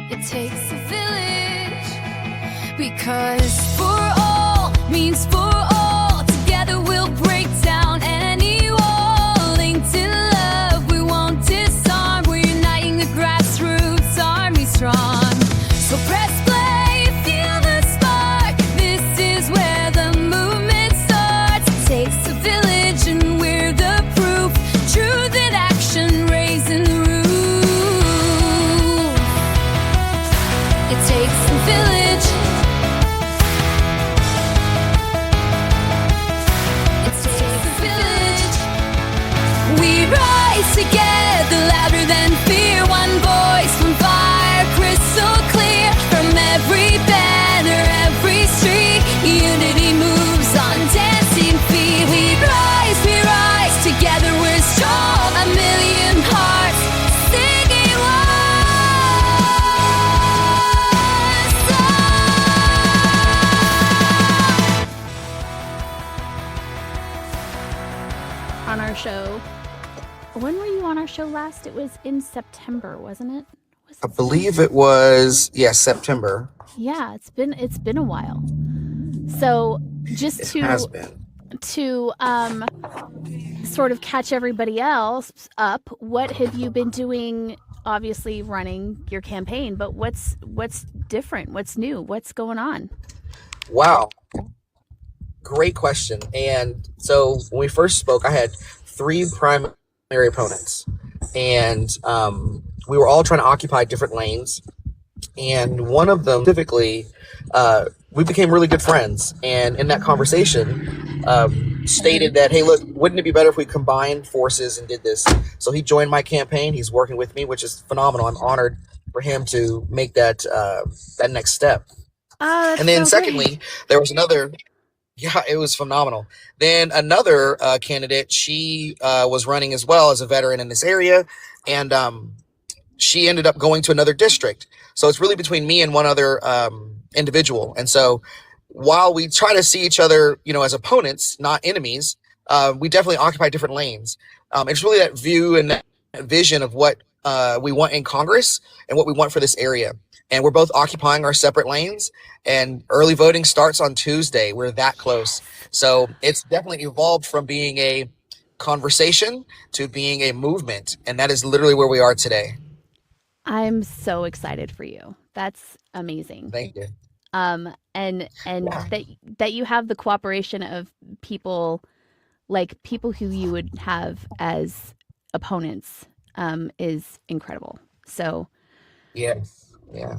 It takes a village, because for all means for all. Together we'll break down any wall. Linked in love, we won't disarm. We're uniting the grassroots army strong. So press play, feel the spark. This is where the movement starts. It takes a village and we're the proof. Truth in action, raising the roof. It takes a village. It takes a village. We rise together, louder than fear. One voice, one fire, crystal clear. From every banner, every street, unity moves on dancing feet. We rise together, we're strong. A million hearts singing one song. On our show. When were you on our show last? It was in September, wasn't it? I believe it was, September. Yeah, it's been a while. So just It has been. to sort of catch everybody else up, what have you been doing? Obviously running your campaign, but what's different? What's new? What's going on? Wow. Great question. And so when we first spoke, I had 3 primary opponents, and we were all trying to occupy different lanes. And one of them specifically, we became really good friends. And in that conversation, stated that, hey, look, wouldn't it be better if we combined forces and did this? So he joined my campaign. He's working with me, which is phenomenal. I'm honored for him to make that next step. And then secondly, there was another. Yeah, it was phenomenal. Then another candidate, she was running as well as a veteran in this area, and she ended up going to another district. So it's really between me and one other individual. And so while we try to see each other, as opponents, not enemies, we definitely occupy different lanes. It's really that view and that vision of what we want in Congress and what we want for this area. And we're both occupying our separate lanes, and early voting starts on Tuesday. We're that close. So it's definitely evolved from being a conversation to being a movement. And that is literally where we are today. I'm so excited for you. That's amazing. Thank you. And that you have the cooperation of people who you would have as opponents is incredible. So Yes. Yeah.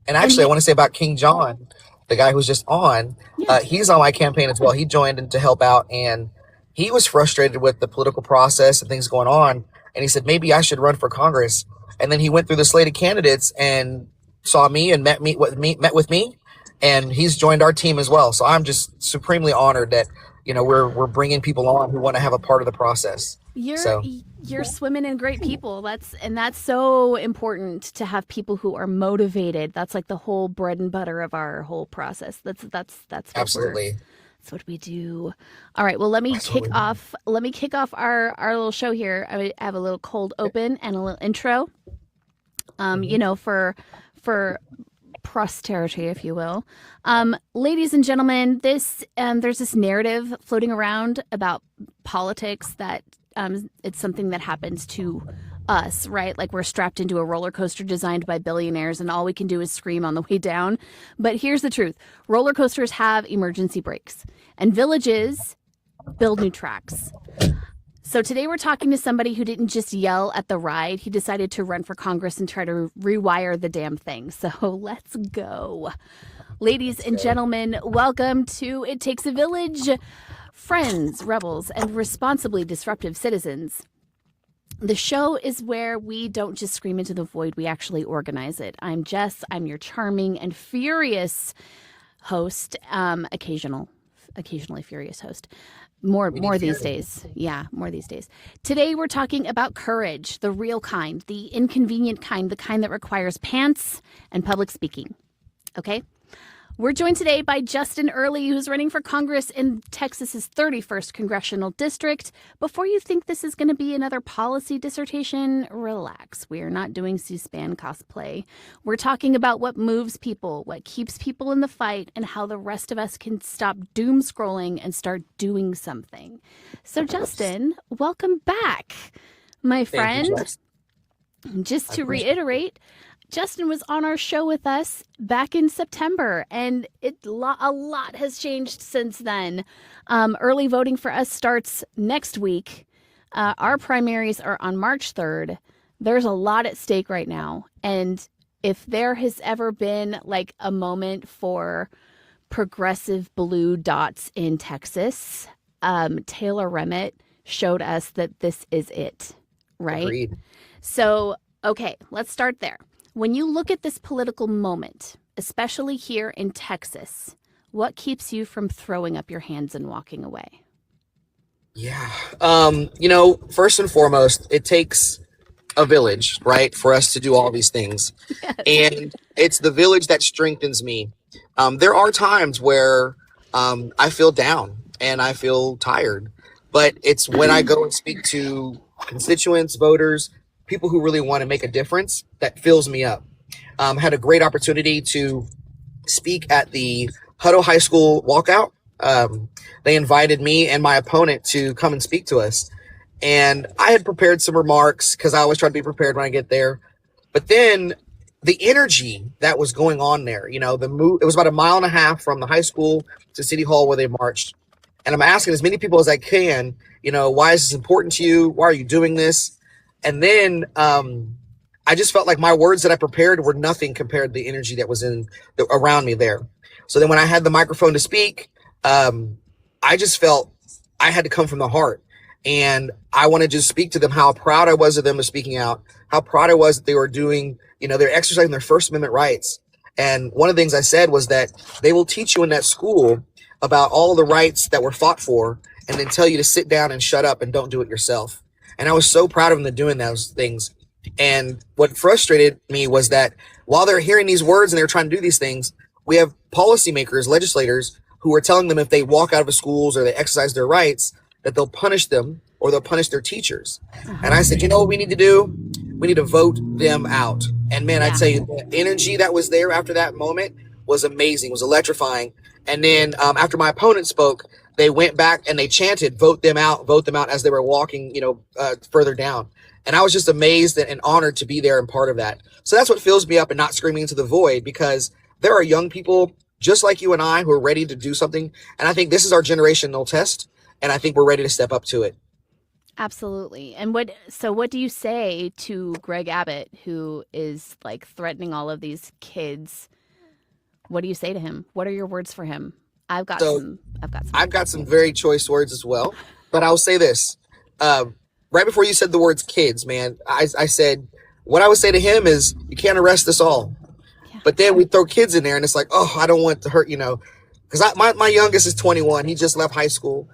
And actually, I want to say about King John, the guy who's just on, he's on my campaign as well. He joined in to help out, and he was frustrated with the political process and things going on. And he said, maybe I should run for Congress. And then he went through the slate of candidates and saw me and met with me, and he's joined our team as well. So I'm just supremely honored that, we're bringing people on who want to have a part of the process. You're swimming in great people. That's so important to have people who are motivated. That's like the whole bread and butter of our whole process. That's Absolutely. That's what we do. All right. Well, let me kick off our little show here. I have a little cold open and a little intro. For posterity, if you will. Ladies and gentlemen, there's this narrative floating around about politics that it's something that happens to us, right? Like we're strapped into a roller coaster designed by billionaires and all we can do is scream on the way down. But here's the truth. Roller coasters have emergency brakes and villages build new tracks. So today we're talking to somebody who didn't just yell at the ride. He decided to run for Congress and try to rewire the damn thing. So let's go. Ladies and gentlemen, welcome to It Takes a Village. Friends, rebels, and responsibly disruptive citizens. The show is where we don't just scream into the void, we actually organize it. I'm Jess. I'm your charming and furious host, occasionally furious host. More these days. Yeah, more these days. Today we're talking about courage, the real kind, the inconvenient kind, the kind that requires pants and public speaking. Okay? We're joined today by Justin Early, who's running for Congress in Texas's 31st Congressional District. Before you think this is going to be another policy dissertation, relax. We are not doing C-SPAN cosplay. We're talking about what moves people, what keeps people in the fight, and how the rest of us can stop doom scrolling and start doing something. So, Justin, welcome back, my friend. Thank you, Just to reiterate, Justin was on our show with us back in September, and a lot has changed since then. Early voting for us starts next week. Our primaries are on March 3rd. There's a lot at stake right now. And if there has ever been like a moment for progressive blue dots in Texas, Taylor Remmett showed us that this is it, right? Agreed. So, okay, let's start there. When you look at this political moment, especially here in Texas, what keeps you from throwing up your hands and walking away? Yeah. First and foremost, it takes a village, right, for us to do all these things. Yes. And it's the village that strengthens me. There are times where I feel down and I feel tired, but it's when I go and speak to constituents, voters, people who really want to make a difference that fills me up. Had a great opportunity to speak at the Hutto High School walkout. They invited me and my opponent to come and speak to us. And I had prepared some remarks because I always try to be prepared when I get there. But then the energy that was going on there, it was about 1.5 miles from the high school to City Hall where they marched. And I'm asking as many people as I can, why is this important to you? Why are you doing this? And then I just felt like my words that I prepared were nothing compared to the energy that was around me there. So then when I had the microphone to speak, I just felt I had to come from the heart. And I wanted to just speak to them how proud I was of them of speaking out, how proud I was that they were doing, they're exercising their First Amendment rights. And one of the things I said was that they will teach you in that school about all the rights that were fought for and then tell you to sit down and shut up and don't do it yourself. And I was so proud of them doing those things. And what frustrated me was that while they're hearing these words and they're trying to do these things, we have policymakers, legislators who are telling them if they walk out of the schools or they exercise their rights, that they'll punish them or they'll punish their teachers. And I said, what we need to do? We need to vote them out. And man, I'd say the energy that was there after that moment was amazing, was electrifying. And then after my opponent spoke, they went back and they chanted, vote them out as they were walking, further down. And I was just amazed and honored to be there and part of that. So that's what fills me up and not screaming into the void, because there are young people just like you and I who are ready to do something. And I think this is our generational test. And I think we're ready to step up to it. Absolutely. And what do you say to Greg Abbott, who is like threatening all of these kids? What do you say to him? What are your words for him? I've got some very choice words as well, but I'll say this. Right before you said the words kids, man, I said, what I would say to him is, you can't arrest us all. Yeah. But then we throw kids in there and it's like, oh, I don't want to hurt, because my youngest is 21. He just left high school.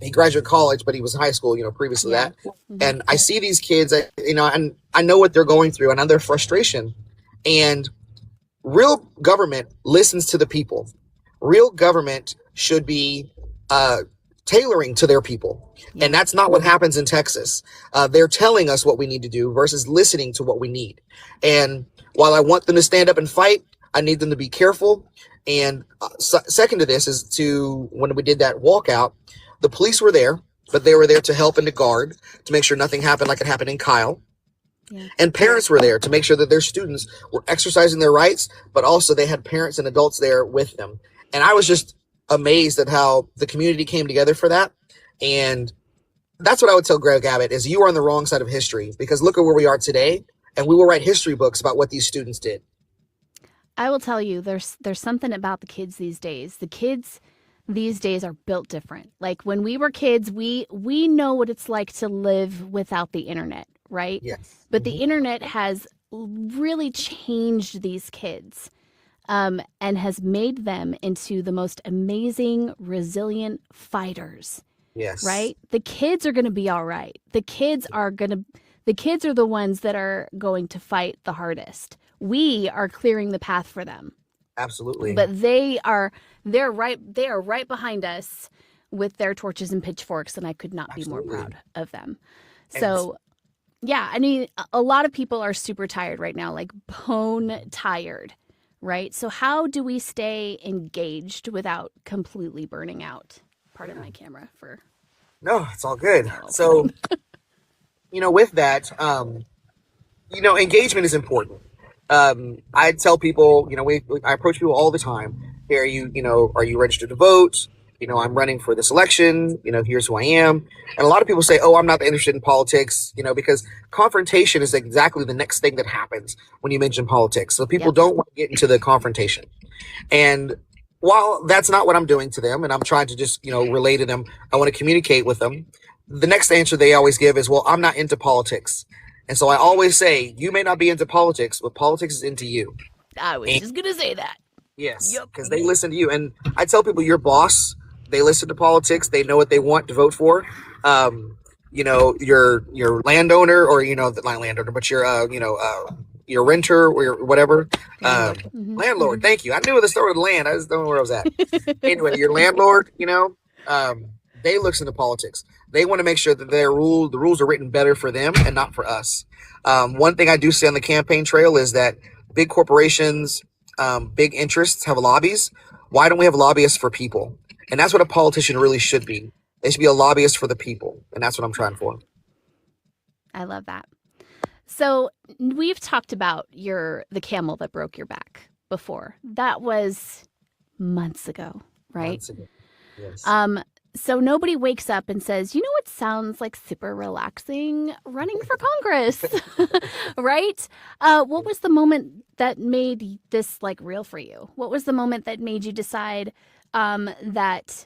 He graduated college, but he was in high school, previous to that. Mm-hmm. And I see these kids, and I know what they're going through and I know their frustration. And real government listens to the people. Real government should be tailoring to their people. Yeah. And that's not what happens in Texas. They're telling us what we need to do versus listening to what we need. And while I want them to stand up and fight, I need them to be careful. And second to this is when we did that walkout, the police were there, but they were there to help and to guard, to make sure nothing happened like it happened in Kyle. Yeah. And parents were there to make sure that their students were exercising their rights, but also they had parents and adults there with them. And I was just amazed at how the community came together for that. And that's what I would tell Greg Abbott is, you are on the wrong side of history, because look at where we are today, and we will write history books about what these students did. I will tell you, there's something about the kids these days. The kids these days are built different. Like when we were kids, we know what it's like to live without the internet, right? Yes. But the internet has really changed these kids. And has made them into the most amazing, resilient fighters. Yes. Right? The kids are going to be all right. The kids are the ones that are going to fight the hardest. We are clearing the path for them. Absolutely. But they are right behind us with their torches and pitchforks, and I could not be more Absolutely. proud of them. And So yeah, I mean, a lot of people are super tired right now, like bone tired, right? So how do we stay engaged without completely burning out? Pardon my camera for no, it's all good. all So, opening. with that, engagement is important. I tell people, I approach people all the time. Hey, are you registered to vote? I'm running for this election. Here's who I am. And a lot of people say, oh, I'm not interested in politics, because confrontation is exactly the next thing that happens when you mention politics. So people Yep. don't want to get into the confrontation. And while that's not what I'm doing to them, and I'm trying to just, relay to them, I want to communicate with them. The next answer they always give is, well, I'm not into politics. And so I always say, you may not be into politics, but politics is into you. I was And just gonna say that. yes, Yep. because they listen to you. And I tell people, your boss, they listen to politics. They know what they want to vote for. Your landowner, or the not landowner, but your renter or your whatever. Landlord. Mhm. Landlord. Thank you. I knew the start of the land. I just don't know where I was at. Anyway, your landlord, they listen to politics. They want to make sure that the rules are written better for them and not for us. One thing I do see on the campaign trail is that big corporations, big interests have lobbies. Why don't we have lobbyists for people? And that's what a politician really should be. They should be a lobbyist for the people. And that's what I'm trying for. I love that. So we've talked about the camel that broke your back before. That was months ago, right? Months ago. Yes. So nobody wakes up and says, you know what sounds like super relaxing? Running for Congress, right? What was the moment that made this like real for you? What was the moment that made you decide that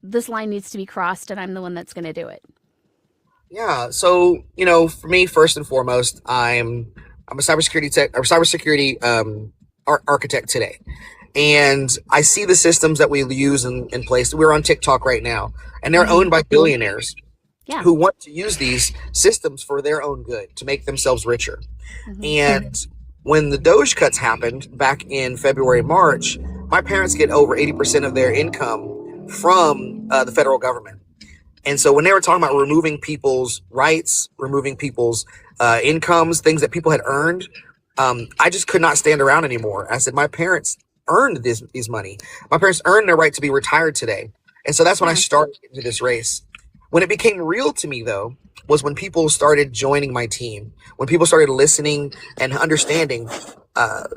this line needs to be crossed and I'm the one that's going to do it? Yeah. So, for me, first and foremost, I'm a cybersecurity architect today. And I see the systems that we use in place. We're on TikTok right now, and they're owned by billionaires Yeah. who want to use these systems for their own good, to make themselves richer. Mhm. And when the Doge cuts happened back in February, March, my parents get over 80% of their income from the federal government. And so when they were talking about removing people's rights, removing people's incomes, things that people had earned, I just could not stand around anymore. I said, my parents earned these money. My parents earned their right to be retired today. And so that's when I Yeah. started into this race. When it became real to me, though, was when people started joining my team, when people started listening and understanding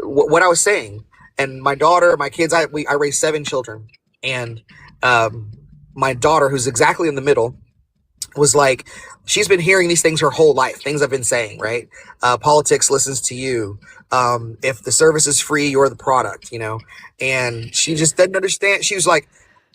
what I was saying. And my daughter, my kids, I raised 7 children. And my daughter, who's exactly in the middle, was like, she's been hearing these things her whole life, things I've been saying, right? Politics listens to you. If the service is free, you're the product, and she just didn't understand. She was like,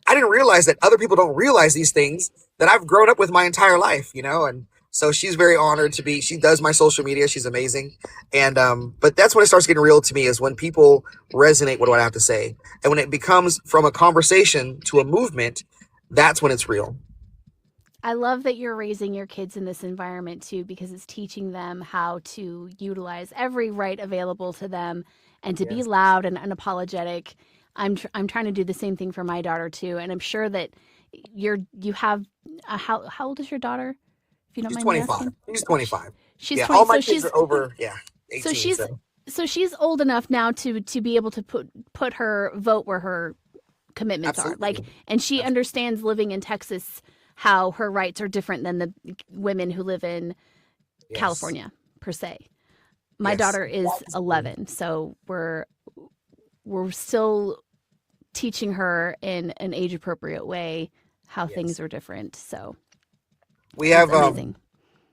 I didn't realize that other people don't realize these things that I've grown up with my entire life, and so she's very honored to be, she does my social media. She's amazing. And, but that's when it starts getting real to me, is when people resonate with what I have to say. And when it becomes from a conversation to a movement, that's when it's real. I love that you're raising your kids in this environment too, because it's teaching them how to utilize every right available to them and to be Yes. loud and unapologetic. I'm trying to do the same thing for my daughter too, and I'm sure that you have how old is your daughter? If you don't She's mind me 25. asking. She's 25. She's Yeah, 20. all my So kids are over, 18. so she's so she's old enough now to be able to put her vote where her commitments are. Like, Absolutely. and she understands living in Texas how her rights are different than the women who live in Yes. California per se. My Yes. daughter is 11, so we're still teaching her in an age appropriate way how Yes. things are different. So We it's have amazing.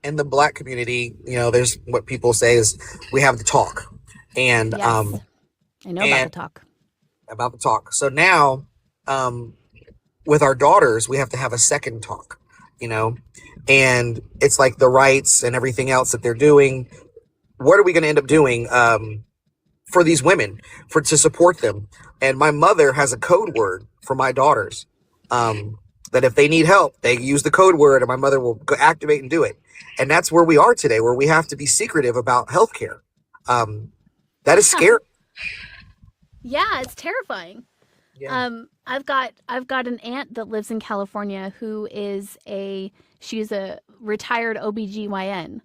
in the Black community, there's what people say is we have the talk, and Yes, I know about the and talk. about the talk. So now, with our daughters, we have to have a second talk, and it's like the rights and everything else that they're doing. What are we going to end up doing for these women, to support them? And my mother has a code word for my daughters, that if they need help, they use the code word, and my mother will go activate and do it. And that's where we are today, where we have to be secretive about healthcare. That is Huh. scary. Yeah, it's terrifying. Yeah. I've got an aunt that lives in California who is she's a retired OBGYN,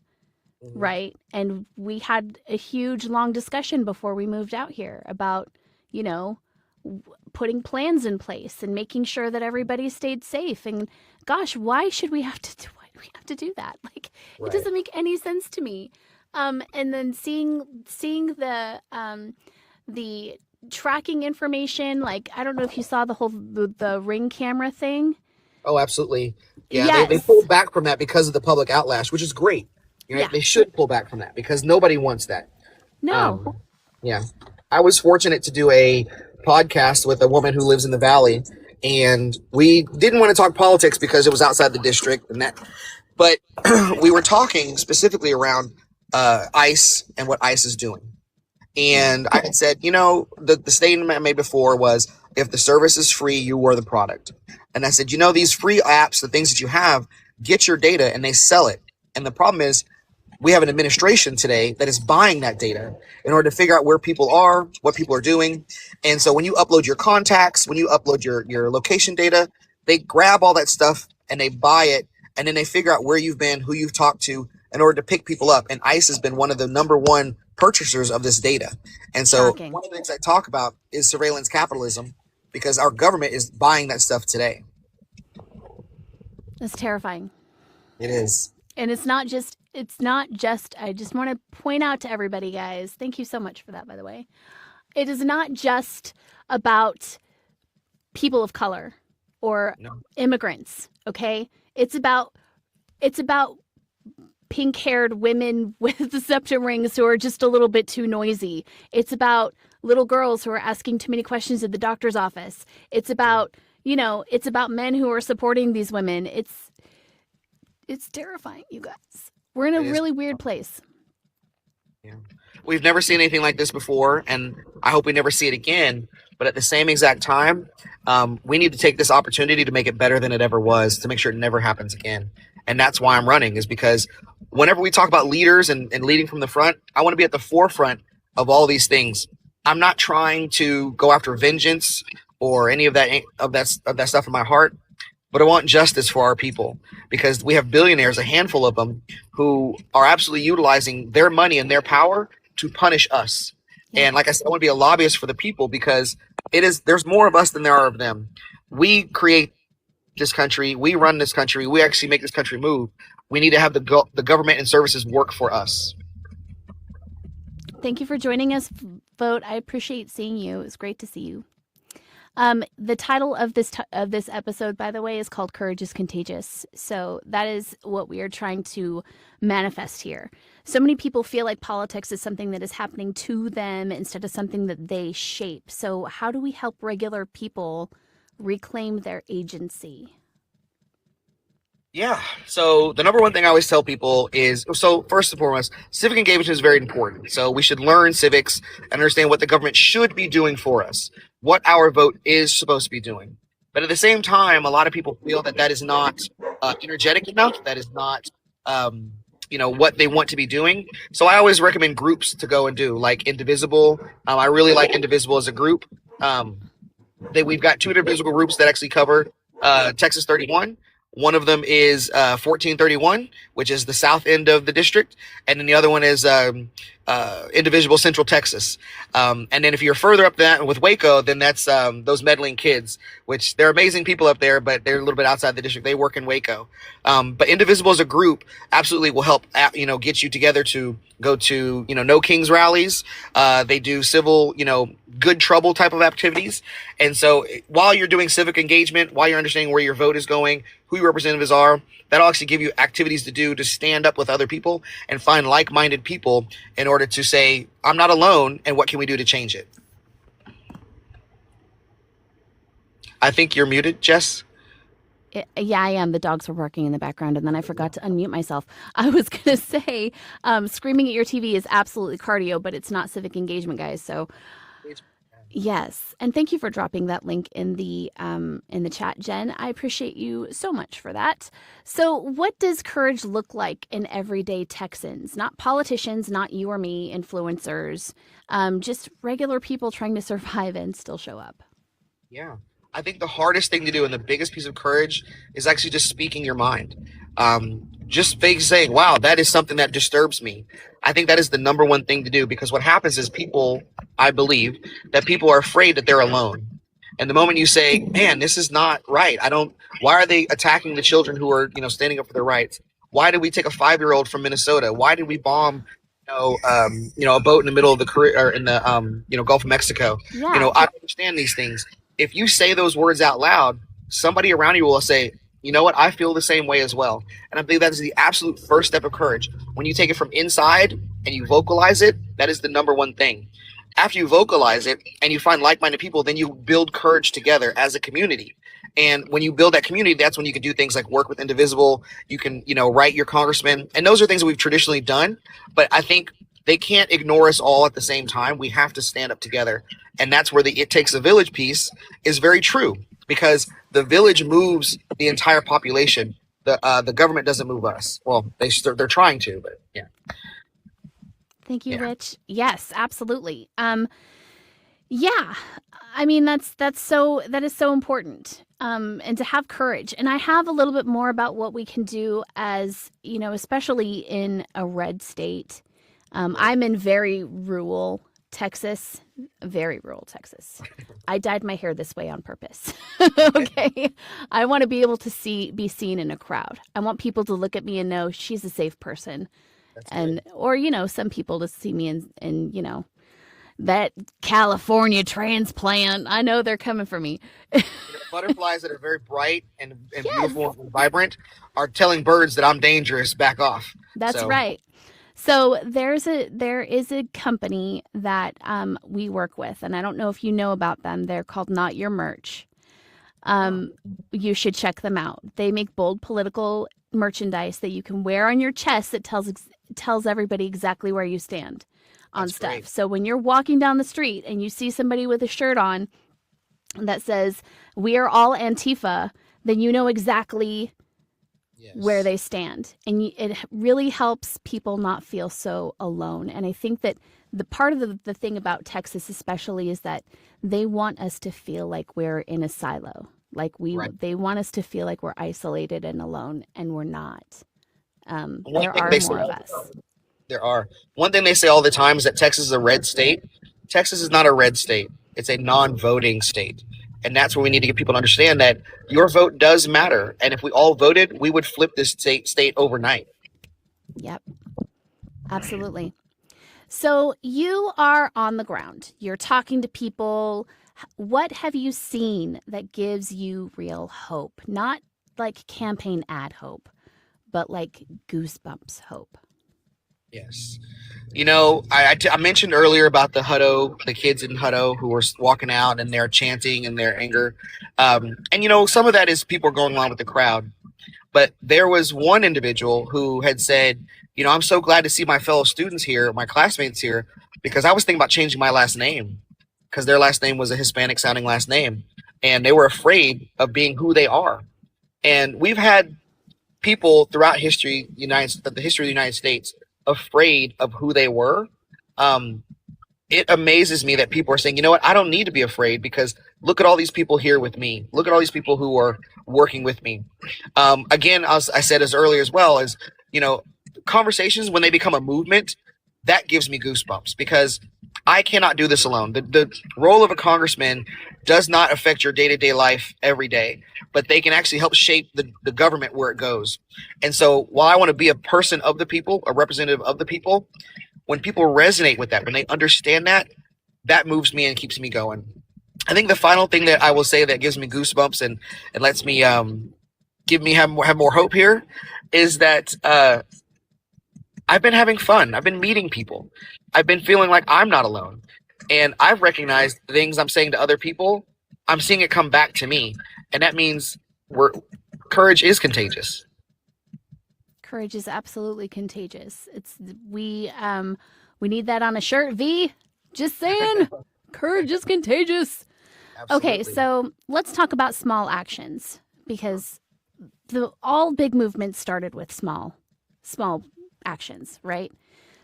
Mhm. right? And we had a huge long discussion before we moved out here about, you know, putting plans in place and making sure that everybody stayed safe. And gosh, why do we have to do that? Like, it Right. doesn't make any sense to me. And then seeing the tracking information, like, I don't know if you saw the ring camera thing. Oh, absolutely. Yeah, they Yes. pulled back from that because of the public outlash, which is great. You know, Yeah. they should pull back from that because nobody wants that. No. Yeah, I was fortunate to do a podcast with a woman who lives in the valley, and we didn't want to talk politics because it was outside the district and that. But we were talking specifically around ICE and what ICE is doing. Yeah. And I had said, the statement I made before was, if the service is free, you are the product. And I said, these free apps, the things that you have, get your data and they sell it. And the problem is, we have an administration today that is buying that data in order to figure out where people are, what people are doing. And so when you upload your contacts, when you upload your location data, they grab all that stuff and they buy it. And then they figure out where you've been, who you've talked to in order to pick people up. And ICE has been one of the number one purchasers of this data. And so Shocking. one of the things I talk about is surveillance capitalism because our government is buying that stuff today. It's terrifying. It is. And it's not just I just want to point out to everybody, guys, thank you so much for that, by the way. It is not just about people of color or No. immigrants, okay? It's about pink-haired women with the septum rings who are just a little bit too noisy. It's about little girls who are asking too many questions at the doctor's office. It's about, it's about men who are supporting these women. It's terrifying, you guys. We're in a really weird place. Yeah. We've never seen anything like this before, and I hope we never see it again. But at the same exact time, we need to take this opportunity to make it better than it ever was, to make sure it never happens again. And that's why I'm running, is because whenever we talk about leaders and leading from the front, I want to be at the forefront of all these things. I'm not trying to go after vengeance or any of that stuff in my heart. But I want justice for our people because we have billionaires, a handful of them, who are absolutely utilizing their money and their power to punish us. Yeah. And like I said, I want to be a lobbyist for the people because there's more of us than there are of them. We create this country. We run this country. We actually make this country move. We need to have the government and services work for us. Thank you for joining us, Vote. I appreciate seeing you. It was great to see you. The title of this episode, by the way, is called "Courage is Contagious." So that is what we are trying to manifest here. So many people feel like politics is something that is happening to them instead of something that they shape. So how do we help regular people reclaim their agency? Yeah. So the number one thing I always tell people is, first and foremost, civic engagement is very important. So we should learn civics and understand what the government should be doing for us, what our vote is supposed to be doing. But at the same time, a lot of people feel that is not energetic enough. That is not, what they want to be doing. So I always recommend groups to go and do, like Indivisible. I really like Indivisible as a group. We've got two Indivisible groups that actually cover Texas 31. One of them is 1431, which is the south end of the district, and then the other one is Indivisible Central Texas. And then if you're further up that with Waco, then that's those meddling kids, which they're amazing people up there, but they're a little bit outside the district. They work in Waco. But Indivisible as a group absolutely will help get you together to go to No Kings rallies. They do civil good trouble type of activities. And so while you're doing civic engagement, while you're understanding where your vote is going, who your representatives are, that'll actually give you activities to do to stand up with other people and find like-minded people in order to say, I'm not alone, and what can we do to change it? I think you're muted, Jess. Yeah, I am. The dogs were barking in the background, and then I forgot to unmute myself. I was going to say, screaming at your TV is absolutely cardio, but it's not civic engagement, guys. So Yes, and thank you for dropping that link in the chat, Jen. I appreciate you so much for that. So, what does courage look like in everyday Texans? Not politicians, not you or me, influencers, just regular people trying to survive and still show up. Yeah. I think the hardest thing to do and the biggest piece of courage is actually just speaking your mind. Just fake saying, wow, that is something that disturbs me. I think that is the number one thing to do because what happens is people, I believe, that people are afraid that they're alone. And the moment you say, man, this is not right. Why are they attacking the children who are, standing up for their rights? Why did we take a 5-year-old from Minnesota? Why did we bomb, a boat in the middle of the or in the, Gulf of Mexico? Yeah. I understand these things. If you say those words out loud, somebody around you will say, you know what, I feel the same way as well. And I think that is the absolute first step of courage. When you take it from inside and you vocalize it, that is the number one thing. After you vocalize it and you find like-minded people, then you build courage together as a community. And when you build that community, that's when you can do things like work with Indivisible. You can, write your congressman. And those are things that we've traditionally done. But I think they can't ignore us all at the same time. We have to stand up together. And that's where the "it takes a village" piece is very true, because the village moves the entire population. The government doesn't move us. Well, they're trying to, but yeah. Thank you, Yeah. Rich. Yes, absolutely. Yeah, I mean that is so important. And to have courage. And I have a little bit more about what we can do as, especially in a red state. I'm in very rural Texas, very rural Texas. I dyed my hair this way on purpose. Okay. I want to be able to be seen in a crowd. I want people to look at me and know she's a safe person. That's And, good. or, some people to see me in that California transplant. I know they're coming for me. Butterflies that are very bright and Yes, beautiful and vibrant are telling birds that I'm dangerous, back off. that's So right. So there is a company that we work with, and I don't know if you know about them. They're called Not Your Merch. You should check them out. They make bold political merchandise that you can wear on your chest that tells everybody exactly where you stand on that's stuff. great. So when you're walking down the street and you see somebody with a shirt on that says "We are all Antifa," then you know exactly where Yes. they stand. And it really helps people not feel so alone. And I think that the part of the thing about Texas especially is that they want us to feel like we're in a silo. Right. They want us to feel like we're isolated and alone, and we're not. One There thing are they say more of us. There are. One thing they say all the time is that Texas is a red state. Texas is not a red state. It's a non-voting state. And that's where we need to get people to understand that your vote does matter. And if we all voted, we would flip this state overnight. Yep, absolutely. So you are on the ground. You're talking to people. What have you seen that gives you real hope? Not like campaign ad hope, like goosebumps hope. Yes. I mentioned earlier about the kids in Hutto who were walking out and they're chanting in their anger. And some of that is people going along with the crowd. But there was one individual who had said, I'm so glad to see my fellow students here, my classmates here, because I was thinking about changing my last name because their last name was a Hispanic sounding last name. And they were afraid of being who they are. And we've had people throughout the history of the United States afraid of who they were. Um, it amazes me that people are saying, you know what, I don't need to be afraid because look at all these people here with me. Look at all these people who are working with me. Again, as I said as early as well, as conversations when they become a movement, that gives me goosebumps because I cannot do this alone. The role of a congressman does not affect your day-to-day life every day, but they can actually help shape the government where it goes. And so while I want to be a person of the people, a representative of the people, when people resonate with that, when they understand that, that moves me and keeps me going. I think the final thing that I will say that gives me goosebumps and lets me have more hope here is that I've been having fun. I've been meeting people. I've been feeling like I'm not alone. And I've recognized the things I'm saying to other people, I'm seeing it come back to me. And that means courage is contagious. Courage is absolutely contagious. We need that on a shirt, V. Just saying. Courage is contagious. Absolutely. Okay, so let's talk about small actions, because all big movements started with small actions, right?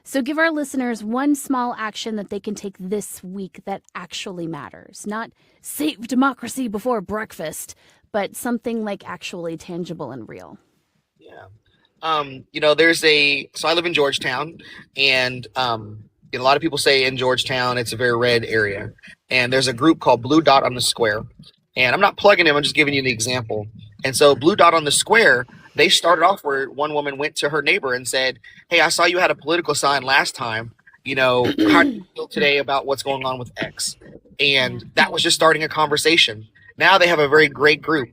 So give our listeners one small action that they can take this week that actually matters. Not save democracy before breakfast, but something like actually tangible and real. Yeah. So I live in Georgetown, and a lot of people say in Georgetown it's a very red area, and there's a group called Blue Dot on the Square, and I'm not plugging them, I'm just giving you the example. And so Blue Dot on the Square, they started off where one woman went to her neighbor and said, "Hey, I saw you had a political sign last time. How do you feel today about what's going on with X?" And that was just starting a conversation. Now they have a very great group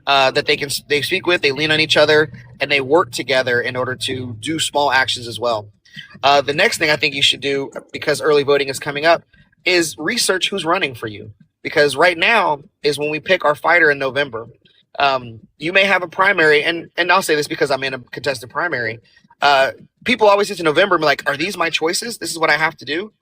that they speak with, they lean on each other, and they work together in order to do small actions as well. The next thing I think you should do, because early voting is coming up, is research who's running for you. Because right now is when we pick our fighter in November. You may have a primary, and I'll say this because I'm in a contested primary. People always get to November and be like, "Are these my choices? This is what I have to do."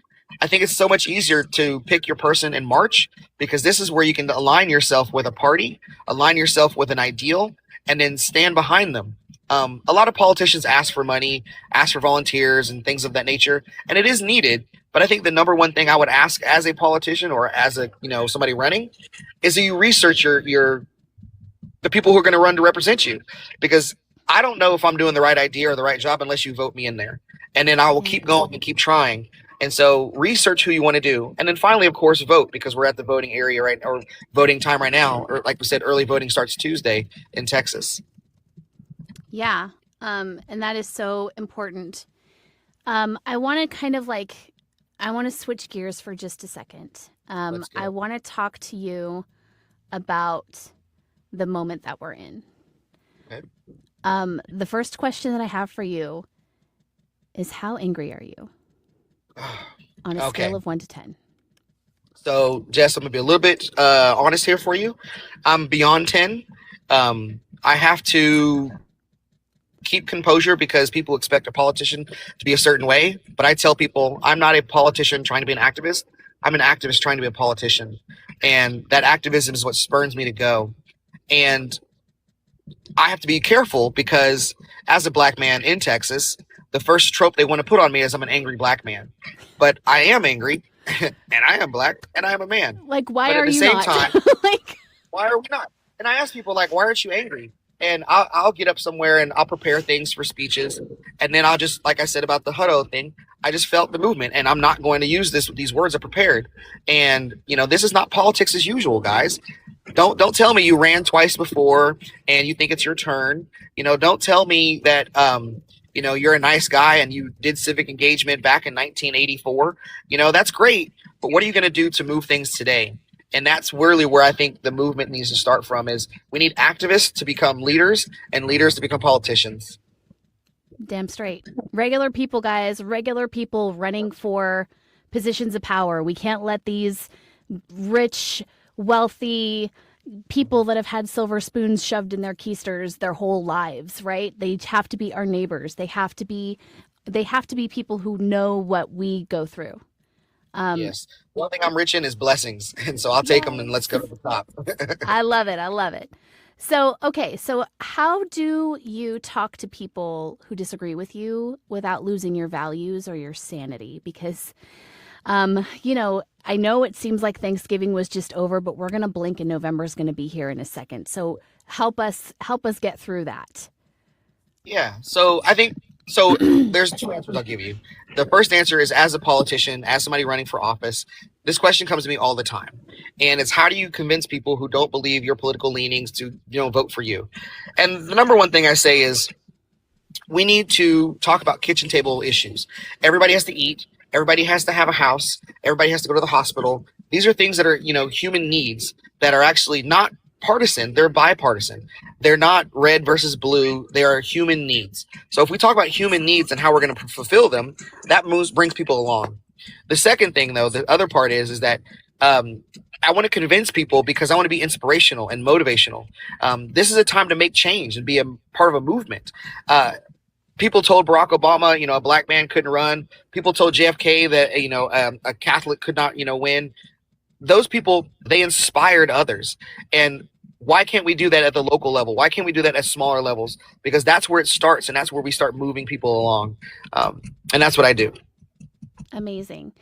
I think it's so much easier to pick your person in March, because this is where you can align yourself with a party, align yourself with an ideal, and then stand behind them. A lot of politicians ask for money, ask for volunteers and things of that nature, and it is needed. But I think the number one thing I would ask as a politician or as a somebody running is that you research the people who are going to run to represent you, because I don't know if I'm doing the right idea or the right job unless you vote me in there, and then I will keep going and keep trying. And so research who you want to do. And then finally, of course, vote, because we're at the voting area or voting time right now. Or like we said, early voting starts Tuesday in Texas. Yeah. And that is so important. I want to switch gears for just a second. I want to talk to you about the moment that we're in. Okay. The first question that I have for you is, how angry are you? On a scale of 1 to 10. So, Jess, I'm going to be a little bit honest here for you. I'm beyond 10. I have to keep composure because people expect a politician to be a certain way. But I tell people I'm not a politician trying to be an activist. I'm an activist trying to be a politician. And that activism is what spurs me to go. And I have to be careful because as a black man in Texas, the first trope they want to put on me is I'm an angry black man. But I am angry, and I am black, and I am a man. Like, why but are you not? Time, why are we not? And I ask people, like, why aren't you angry? And I'll get up somewhere and I'll prepare things for speeches. And then I'll just, like I said about the Hutto thing, I just felt the movement, and I'm not going to use these words are prepared. And, this is not politics as usual, guys. Don't tell me you ran twice before and you think it's your turn. Don't tell me that, you're a nice guy and you did civic engagement back in 1984. That's great. But what are you going to do to move things today? And that's really where I think the movement needs to start from, is we need activists to become leaders and leaders to become politicians. Damn straight. Regular people, guys, regular people running for positions of power. We can't let these rich, wealthy people that have had silver spoons shoved in their keisters their whole lives, right? They have to be our neighbors. They have to be people who know what we go through. Yes. One thing I'm rich in is blessings. And so I'll take them and let's go to the top. I love it. I love it. So, okay. So how do you talk to people who disagree with you without losing your values or your sanity? Because, I know it seems like Thanksgiving was just over, but we're going to blink and November is going to be here in a second. So help us get through that. Yeah. So I think, there's two answers I'll give you. The first answer is, as a politician, as somebody running for office, this question comes to me all the time. And it's, how do you convince people who don't believe your political leanings to, vote for you? And the number one thing I say is, we need to talk about kitchen table issues. Everybody has to eat. Everybody has to have a house. Everybody has to go to the hospital. These are things that are, human needs that are actually not partisan. They're bipartisan. They're not red versus blue. They are human needs. So if we talk about human needs and how we're going to fulfill them, that brings people along. The second thing, though, the other part is that I want to convince people because I want to be inspirational and motivational. This is a time to make change and be a part of a movement. People told Barack Obama, a black man couldn't run. People told JFK that, a Catholic could not, win. those people, they inspired others. And why can't we do that at the local level? Why can't we do that at smaller levels? Because that's where it starts, and that's where we start moving people along. And that's what I do. Amazing.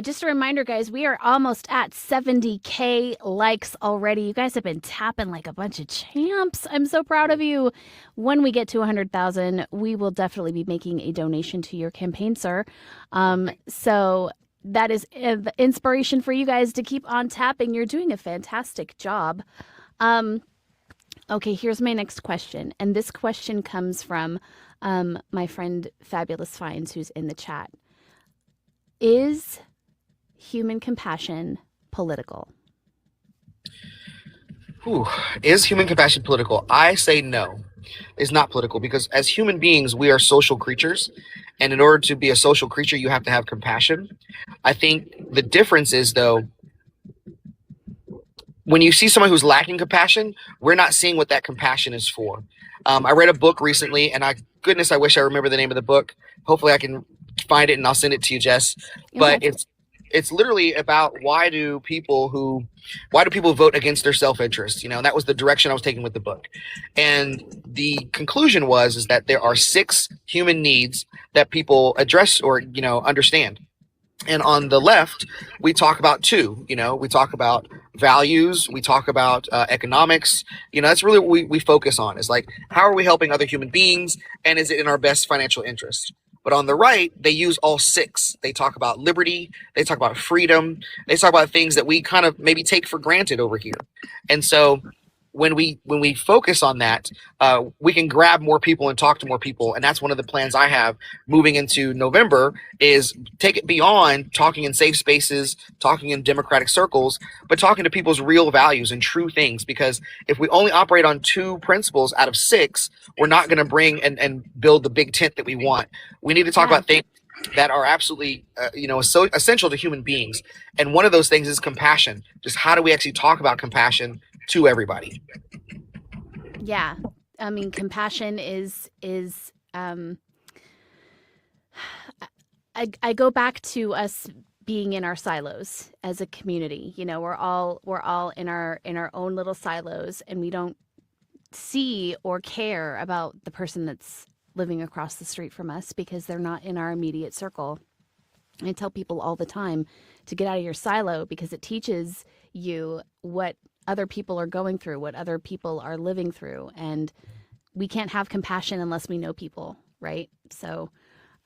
Just a reminder, guys, we are almost at 70K likes already. You guys have been tapping like a bunch of champs. I'm so proud of you. When we get to 100,000, we will definitely be making a donation to your campaign, sir. So that is the inspiration for you guys to keep on tapping. You're doing a fantastic job. Okay, here's my next question. And this question comes from my friend Fabulous Finds, who's in the chat. Is human compassion political? Is human compassion political? I say no. It's not political, because as human beings, we are social creatures. And in order to be a social creature, you have to have compassion. I think the difference is, though, when you see someone who's lacking compassion, we're not seeing what that compassion is for. I read a book recently, and I wish I remember the name of the book. Hopefully I can find it and I'll send it to you, Jess. But it's literally about why do people vote against their self-interest? And that was the direction I was taking with the book. And the conclusion is that there are 6 human needs that people address or understand. And on the left, we talk about 2. We talk about values, we talk about economics. That's really what we focus on, is like, how are we helping other human beings, and is it in our best financial interest? But on the right, they use all 6. They talk about liberty, they talk about freedom, they talk about things that we kind of maybe take for granted over here. And so when we focus on that, we can grab more people and talk to more people. And that's one of the plans I have moving into November, is take it beyond talking in safe spaces, talking in democratic circles, but talking to people's real values and true things. Because if we only operate on 2 principles out of 6, we're not going to bring and build the big tent that we want. We need to talk about things that are absolutely, so essential to human beings. And one of those things is compassion. Just how do we actually talk about compassion to everybody? Yeah. I mean, compassion is I go back to us being in our silos as a community. We're all in our own little silos, and we don't see or care about the person that's living across the street from us because they're not in our immediate circle. I tell people all the time to get out of your silo, because it teaches you what other people are going through, what other people are living through. And we can't have compassion unless we know people, right? So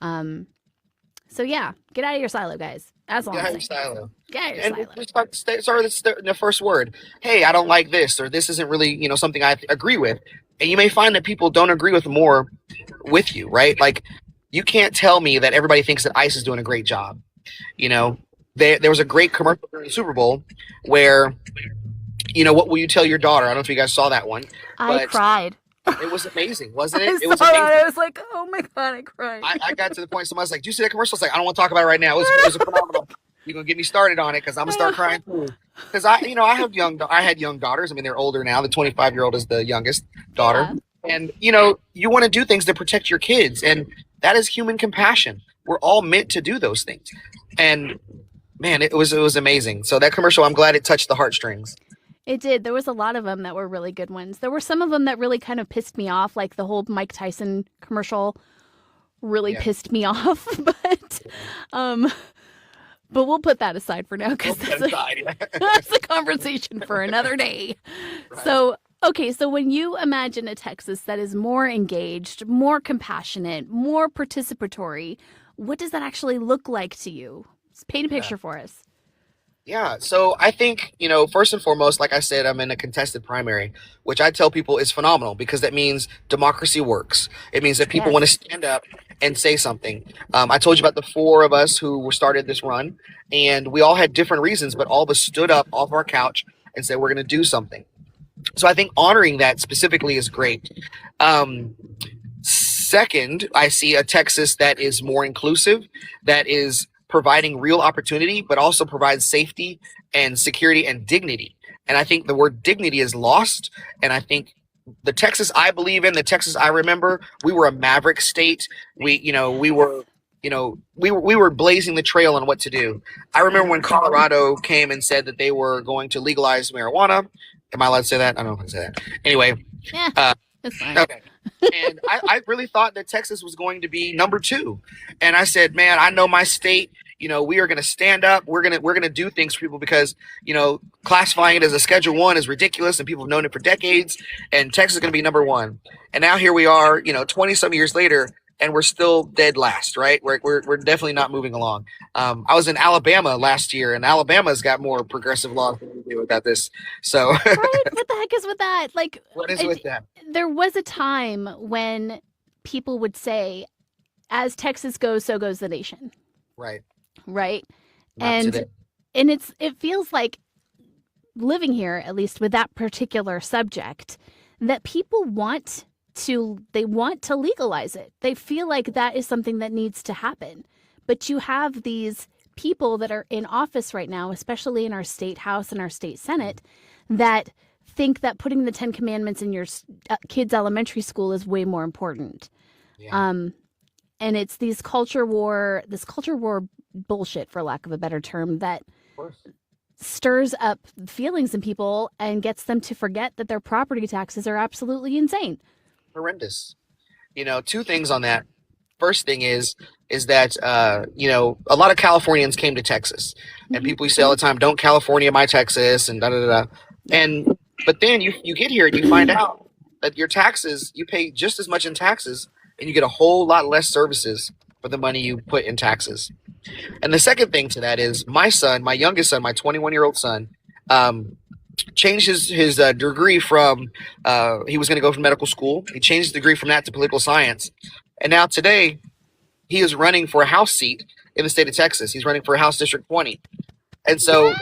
yeah, get out of your silo, guys. That's all. Get out of your silo. Get out of your silo. And start the first word. Hey, I don't like this, or this isn't really, something I agree with. And you may find that people don't agree with more with you, right? Like, you can't tell me that everybody thinks that ICE is doing a great job. There was a great commercial during the Super Bowl where, what will you tell your daughter? I don't know if you guys saw that one. I cried. It was amazing, wasn't it? It was amazing. I was like, oh my God, I cried. I got to the point, someone was like, do you see that commercial? I was like, I don't want to talk about it right now. It was phenomenal. You're going to get me started on it, because I'm going to start crying too. Because I had young daughters. I mean, they're older now. The 25-year-old is the youngest daughter. Yeah. And, you want to do things to protect your kids. And that is human compassion. We're all meant to do those things. And, man, it was amazing. So that commercial, I'm glad it touched the heartstrings. It did. There was a lot of them that were really good ones. There were some of them that really kind of pissed me off, like the whole Mike Tyson commercial really pissed me off. But we'll put that aside for now, because that's a conversation for another day. Right. So when you imagine a Texas that is more engaged, more compassionate, more participatory, what does that actually look like to you? Just paint a picture for us. Yeah, so I think, first and foremost, like I said, I'm in a contested primary, which I tell people is phenomenal, because that means democracy works. It means that people want to stand up and say something. I told you about the 4 of us who started this run, and we all had different reasons, but all of us stood up off our couch and said, we're going to do something. So I think honoring that specifically is great. Second, I see a Texas that is more inclusive, that is providing real opportunity, but also provides safety and security and dignity. And I think the word dignity is lost. And I think the Texas I believe in, the Texas I remember, we were a maverick state. We were, we were blazing the trail on what to do. I remember when Colorado came and said that they were going to legalize marijuana. Am I allowed to say that? I don't know if I can say that. Anyway, Yeah, that's fine. okay. And I really thought that Texas was going to be number two. And I said, man, I know my state. We are going to stand up. We're going to do things for people because, classifying it as a Schedule 1 is ridiculous and people have known it for decades. And Texas is going to be number one. And now here we are, 20 some years later, and we're still dead last, right? We're definitely not moving along. I was in Alabama last year, and Alabama's got more progressive laws than we do about this. So Right? What the heck is with that? Like, what is with that? there was a time when people would say, as Texas goes, so goes the nation. Right. Right. Not today. And it feels like living here, at least with that particular subject, that people want to legalize it. They feel like that is something that needs to happen. But you have these people that are in office right now, especially in our state house and our state senate, that think that putting the 10 commandments in your kids' elementary school is way more important. Yeah. And it's this culture war bullshit, for lack of a better term, that Of course. stirs up feelings in people and gets them to forget that their property taxes are absolutely insane. Horrendous. Two things on that. First thing is that a lot of Californians came to Texas, and people say all the time, "Don't California my Texas," and da da da. And but then you get here and you find out that your taxes, you pay just as much in taxes, and you get a whole lot less services for the money you put in taxes. And the second thing to that is my youngest son, my 21-year-old son, changed his degree from he was going to go from medical school. He changed his degree from that to political science, and now today he is running for a House seat in the state of Texas. He's running for House District 20, and so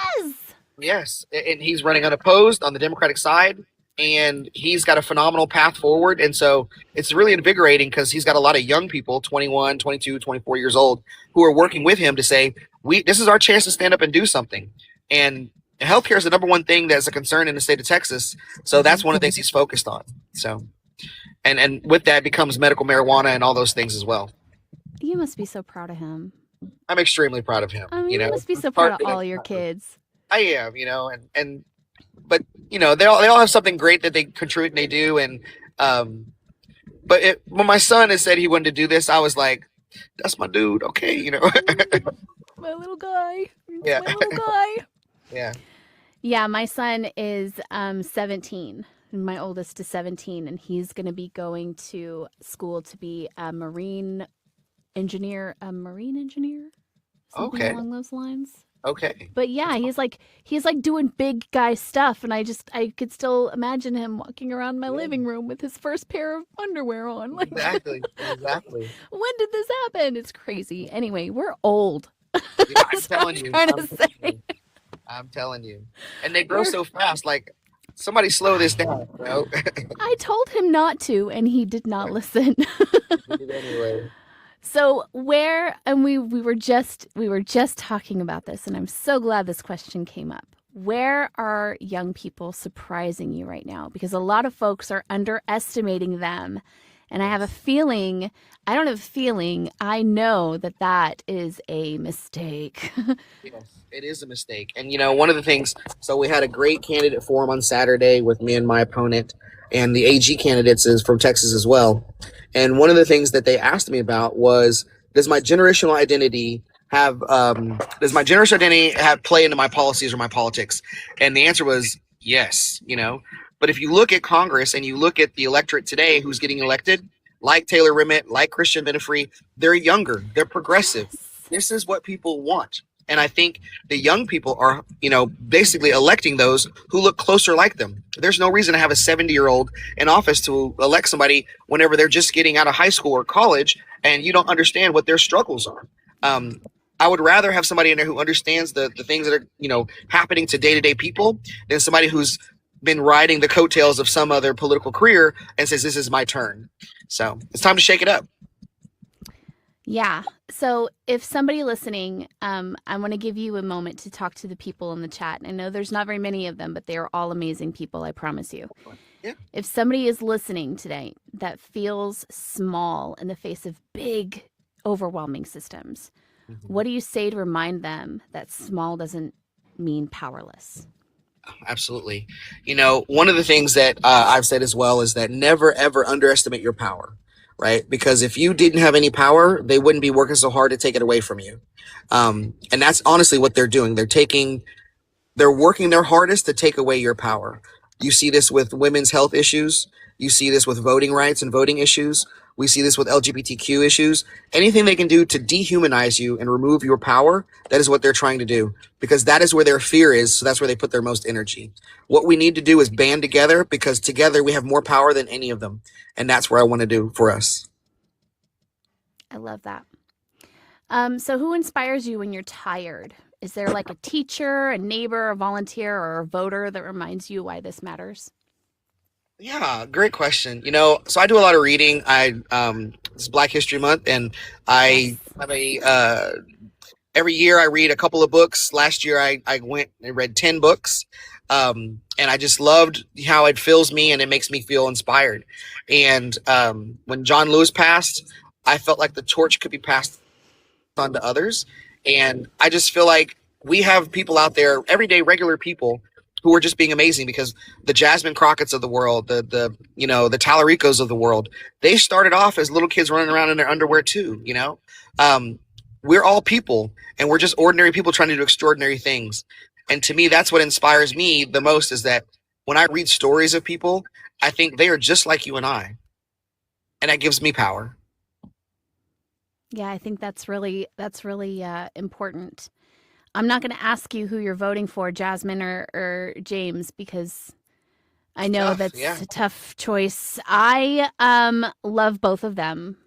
yes, and he's running unopposed on the Democratic side, and he's got a phenomenal path forward. And so it's really invigorating because he's got a lot of young people, 21, 22, 24 years old, who are working with him to say, this is our chance to stand up and do something. And healthcare is the number one thing that's a concern in the state of Texas. So that's one of the things he's focused on. So, and with that becomes medical marijuana and all those things as well. You must be so proud of him. I'm extremely proud of him. I mean, you must be so proud of all your kids. I am, but they all have something great that they contribute and they do. And, but when my son has said he wanted to do this, I was like, that's my dude. Okay. My little guy. Yeah. My little guy. Yeah. Yeah. My son is 17. My oldest is 17, and he's going to be going to school to be a marine engineer, something Okay. along those lines. Okay. But yeah, he's like doing big guy stuff, and I could still imagine him walking around my living room with his first pair of underwear on. Like, Exactly. when did this happen? It's crazy. Anyway, we're old. Yeah, I'm telling you. Trying to say. I'm telling you. And they grow so fast. Like, somebody slow this down. I told him not to, and he did not listen. Anyway. So we were just talking about this, and I'm so glad this question came up. Where are young people surprising you right now? Because a lot of folks are underestimating them. And I know that is a mistake. Yes, it is a mistake. And, one of the things, so we had a great candidate forum on Saturday with me and my opponent, and the AG candidates is from Texas as well. And one of the things that they asked me about was, does my generational identity have play into my policies or my politics? And the answer was yes, But if you look at Congress and you look at the electorate today who's getting elected, like Taylor Rimmet, like Christian Benefree, they're younger, they're progressive. This is what people want. And I think the young people are, basically electing those who look closer like them. There's no reason to have a 70-year-old in office to elect somebody whenever they're just getting out of high school or college and you don't understand what their struggles are. I would rather have somebody in there who understands the things that are, happening to day-to-day people than somebody who's been riding the coattails of some other political career and says, this is my turn. So it's time to shake it up. Yeah. So if somebody listening, I want to give you a moment to talk to the people in the chat. I know there's not very many of them, but they are all amazing people, I promise you. Yeah. If somebody is listening today that feels small in the face of big overwhelming systems. Mhm. What do you say to remind them that small doesn't mean powerless? Absolutely. One of the things that I've said as well is that never ever underestimate your power, right? Because if you didn't have any power, they wouldn't be working so hard to take it away from you. And that's honestly what they're doing. They're working their hardest to take away your power. You see this with women's health issues. You see this with voting rights and voting issues. We see this with LGBTQ issues. Anything they can do to dehumanize you and remove your power, that is what they're trying to do, because that is where their fear is. So that's where they put their most energy. What we need to do is band together, because together we have more power than any of them. And that's where I want to do for us. I love that. So who inspires you when you're tired? Is there like a teacher, a neighbor, a volunteer, or a voter that reminds you why this matters? Yeah, great question. So I do a lot of reading. It's Black History Month, and Yes. I have a every year I read a couple of books. Last year I went and read 10 books. And I just loved how it fills me and it makes me feel inspired. And when John Lewis passed, I felt like the torch could be passed on to others. And I just feel like we have people out there, everyday regular people, who are just being amazing, because the Jasmine Crockett's of the world, the Tallaricos of the world, they started off as little kids running around in their underwear too. Um, we're all people, and we're just ordinary people trying to do extraordinary things. And to me, that's what inspires me the most, is that when I read stories of people, I think they are just like you and I, and that gives me power. Yeah, I think that's really important. I'm not going to ask you who you're voting for, Jasmine or James, because I It's know tough, that's yeah. a tough choice. I love both of them.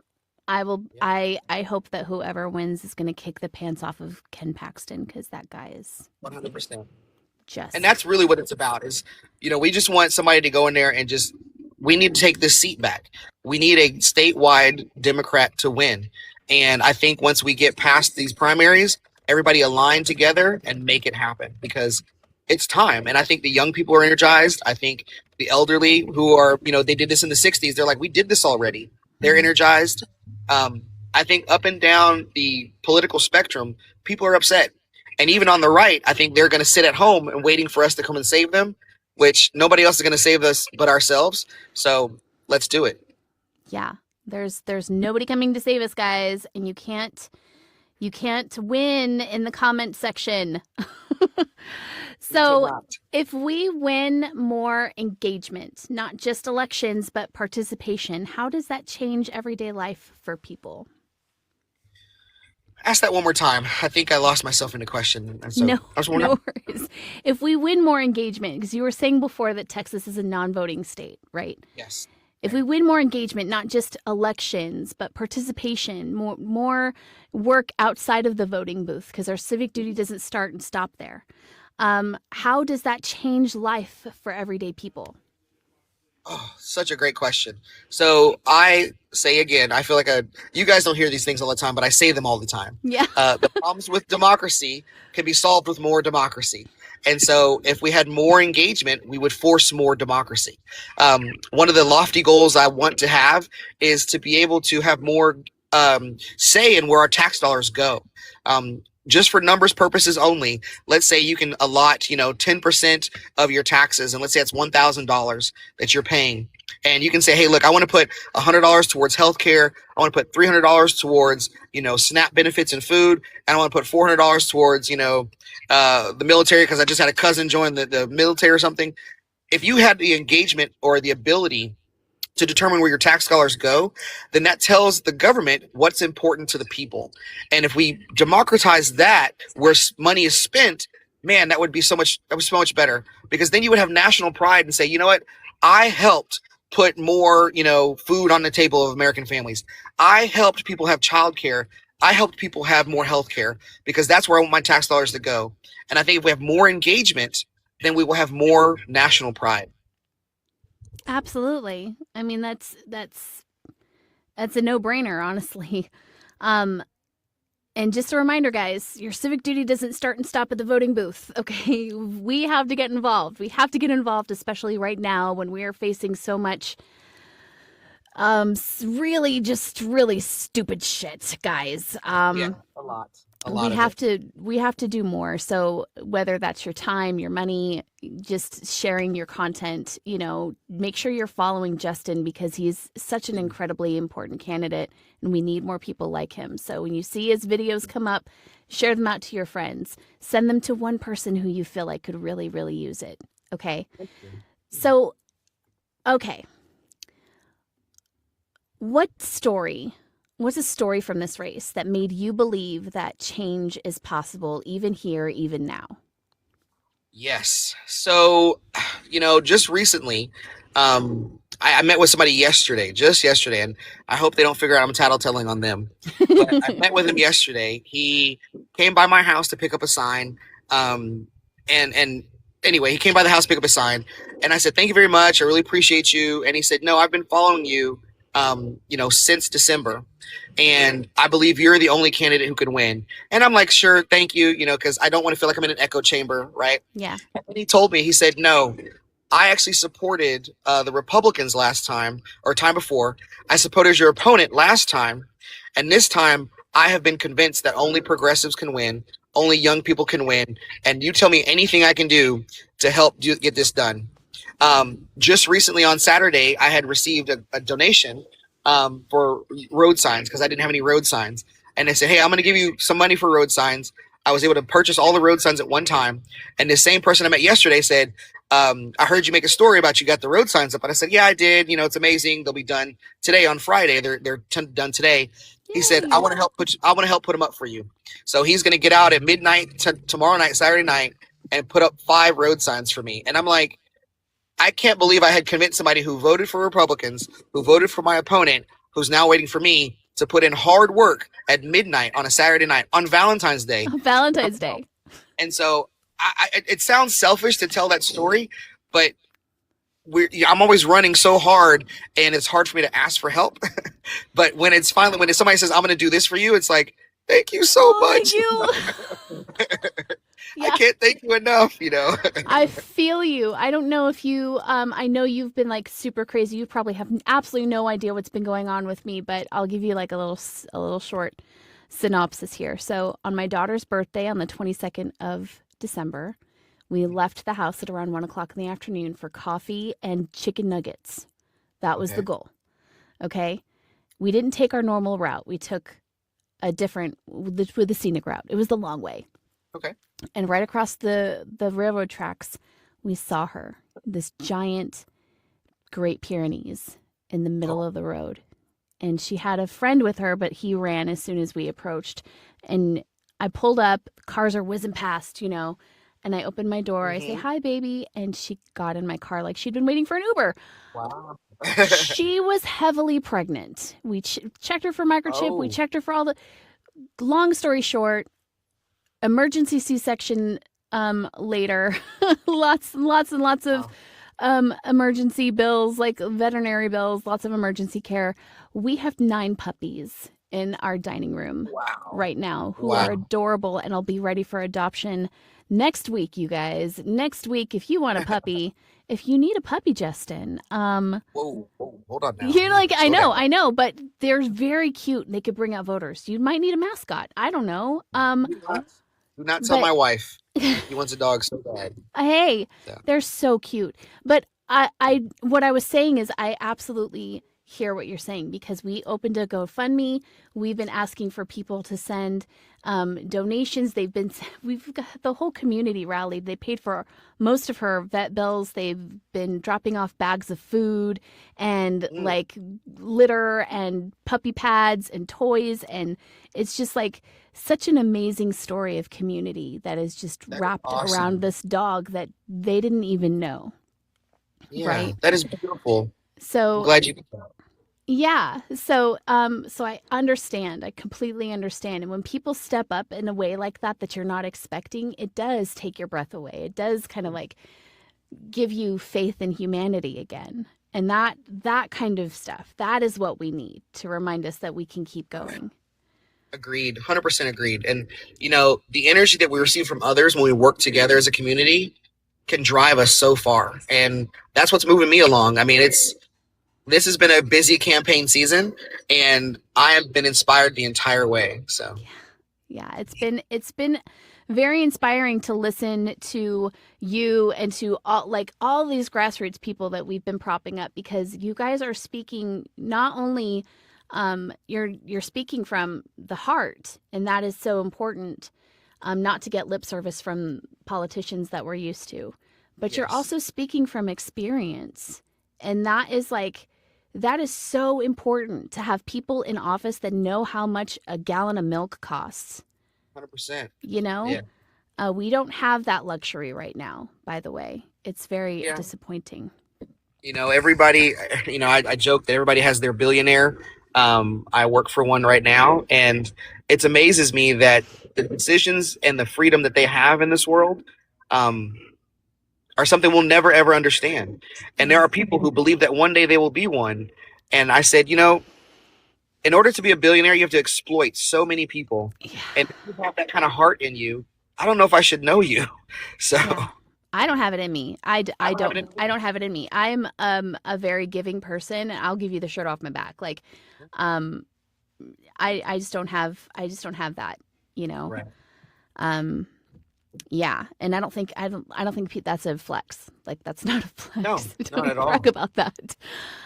I will. Yeah. I hope that whoever wins is going to kick the pants off of Ken Paxton, because that guy is 100%. And just that's really what it's about, is we just want somebody to go in there and just, we need to take this seat back. We need a statewide Democrat to win. And I think once we get past these primaries, everybody align together and make it happen, because it's time. And I think the young people are energized. I think the elderly, who are, they did this in the 60s, they're like, we did this already. They're energized. um, I think up and down the political spectrum, people are upset. And even on the right, I think they're going to sit at home and waiting for us to come and save them, which nobody else is going to save us but ourselves. So let's do it. yeah. There's nobody coming to save us, guys, and you can't win in the comment section. We So, cannot. if we win more engagement, not just elections, but participation, how does that change everyday life for people? Ask that one more time. I think I lost myself in the question. And so No, I just want to. no worries. If we win more engagement, because you were saying before that Texas is a non-voting state, right? Yes. If we win more engagement, not just elections, but participation, more work outside of the voting booth, because our civic duty doesn't start and stop there. How does that change life for everyday people? Oh, such a great question. So I say again, I feel like you guys don't hear these things all the time, but I say them all the time. Yeah. The problems with democracy can be solved with more democracy. And so if we had more engagement, we would force more democracy. One of the lofty goals I want to have is to be able to have more say in where our tax dollars go. Just for numbers purposes only, let's say you can allot, 10% of your taxes, and let's say it's $1,000 that you're paying. And you can say, hey, look, I want to put $100 towards healthcare. I want to put $300 towards, SNAP benefits and food. And I want to put $400 towards, the military, because I just had a cousin join the military or something. If you had the engagement or the ability to determine where your tax dollars go, then that tells the government what's important to the people. And if we democratize that, where money is spent, man, that would be so much better, because then you would have national pride and say, you know what, I helped put more, food on the table of American families. I helped people have childcare. I helped people have more health care, because that's where I want my tax dollars to go. And I think if we have more engagement, then we will have more national pride. Absolutely. I mean, that's a no-brainer, honestly. Um, and just a reminder, guys, your civic duty doesn't start and stop at the voting booth. Okay, we have to get involved. We have to get involved, especially right now when we are facing so much Really, just really stupid shit, guys. Yeah, a We lot of have it. to do more. So whether that's your time, your money, just sharing your content, make sure you're following Justin because he's such an incredibly important candidate and we need more people like him. So when you see his videos come up, share them out to your friends. Send them to one person who you feel like could really, really use it. Okay? So, okay. What's a story from this race that made you believe that change is possible even here, even now? Yes. So, just recently, I met with somebody just yesterday, and I hope they don't figure out I'm tattletelling on them. But I met with him yesterday. He came by my house to pick up a sign. And anyway, he came by the house to pick up a sign, and I said, "Thank you very much. I really appreciate you." And he said, "No, I've been following you, since December, and I believe you're the only candidate who can win." And I'm like, "Sure, thank you," because I don't want to feel like I'm in an echo chamber, right? Yeah. And he told me, he said, "No, I actually supported the Republicans last time or time before. I supported your opponent last time. And this time I have been convinced that only progressives can win, only young people can win. And you tell me anything I can do to help get this done." Just recently on Saturday, I had received a donation for road signs because I didn't have any road signs. And they said, "Hey, I'm going to give you some money for road signs." I was able to purchase all the road signs at one time. And the same person I met yesterday said, "I heard you make a story about you got the road signs up." And I said, "Yeah, I did. It's amazing. They'll be done today on Friday. They're done today." He said, "I want to help put them up for you." So he's going to get out at midnight tomorrow night, Saturday night, and put up 5 road signs for me. And I'm like, I can't believe I had convinced somebody who voted for Republicans, who voted for my opponent, who's now waiting for me to put in hard work at midnight on a Saturday night on Valentine's Day. Valentine's Day. And so it sounds selfish to tell that story, but I'm always running so hard, and it's hard for me to ask for help. But when somebody says, "I'm going to do this for you," it's like, thank you so much. Thank you. I can't thank you enough, I feel you. I don't know if you, I know you've been like super crazy. You probably have absolutely no idea what's been going on with me, but I'll give you like a little short synopsis here. So on my daughter's birthday on the 22nd of December, we left the house at around 1 o'clock in the afternoon for coffee and chicken nuggets. That was the goal. Okay. We didn't take our normal route. We took a different, with the scenic route. It was the long way. Okay. And right across the railroad tracks, we saw her, this giant Great Pyrenees in the middle of the road. And she had a friend with her, but he ran as soon as we approached. And I pulled up, cars are whizzing past, and I opened my door. I say, "Hi, baby." And she got in my car like she'd been waiting for an Uber. Wow. She was heavily pregnant. We checked her for microchip. We checked her for all the... Long story short, emergency C-section later. lots and lots of emergency bills, like veterinary bills, lots of emergency care. We have 9 puppies in our dining room right now who are adorable and will be ready for adoption next week, you guys. Next week, if you want a puppy, if you need a puppy, Justin. Whoa, hold on now. You're like, I know, but they're very cute and they could bring out voters. You might need a mascot. I don't know. Do not tell my wife. He wants a dog so bad. Hey, they're so cute. But what I was saying is I absolutely hear what you're saying because we opened a GoFundMe. We've been asking for people to send donations. We've got the whole community rallied. They paid for most of her vet bills. They've been dropping off bags of food and like litter and puppy pads and toys. And it's just like such an amazing story of community that is just wrapped around this dog that they didn't even know. Yeah, right? That is beautiful. So I'm glad you did that. Yeah. So I understand. I completely understand. And when people step up in a way like that you're not expecting, it does take your breath away. It does kind of like give you faith in humanity again. And that kind of stuff, that is what we need to remind us that we can keep going. Agreed. 100% agreed. And, the energy that we receive from others when we work together as a community can drive us so far. And that's what's moving me along. I mean, this has been a busy campaign season, and I have been inspired the entire way. So Yeah, it's been very inspiring to listen to you and to all these grassroots people that we've been propping up, because you guys are speaking not only you're speaking from the heart, and that is so important, not to get lip service from politicians that we're used to, but you're yes, also speaking from experience. And that is so important, to have people in office that know how much a gallon of milk costs. 100%. You know, Yeah, we don't have that luxury right now, by the way. It's very yeah. disappointing. Everybody. I joke that everybody has their billionaire. I work for one right now, and it amazes me that the decisions and the freedom that they have in this world. Um, are something we'll never ever understand. And there are people who believe that one day they will be one. And I said, in order to be a billionaire, you have to exploit so many people. Yeah. And if you have that kind of heart in you, I don't know if I should know you. So Yeah. I don't have it in me. I I don't have it in I don't have it in me. I'm a very giving person, and I'll give you the shirt off my back. Like, um, I just don't have that, you know. right. Um, yeah, and I don't think that's a flex. Like, that's not a No, flex. not at Don't all. brag about that.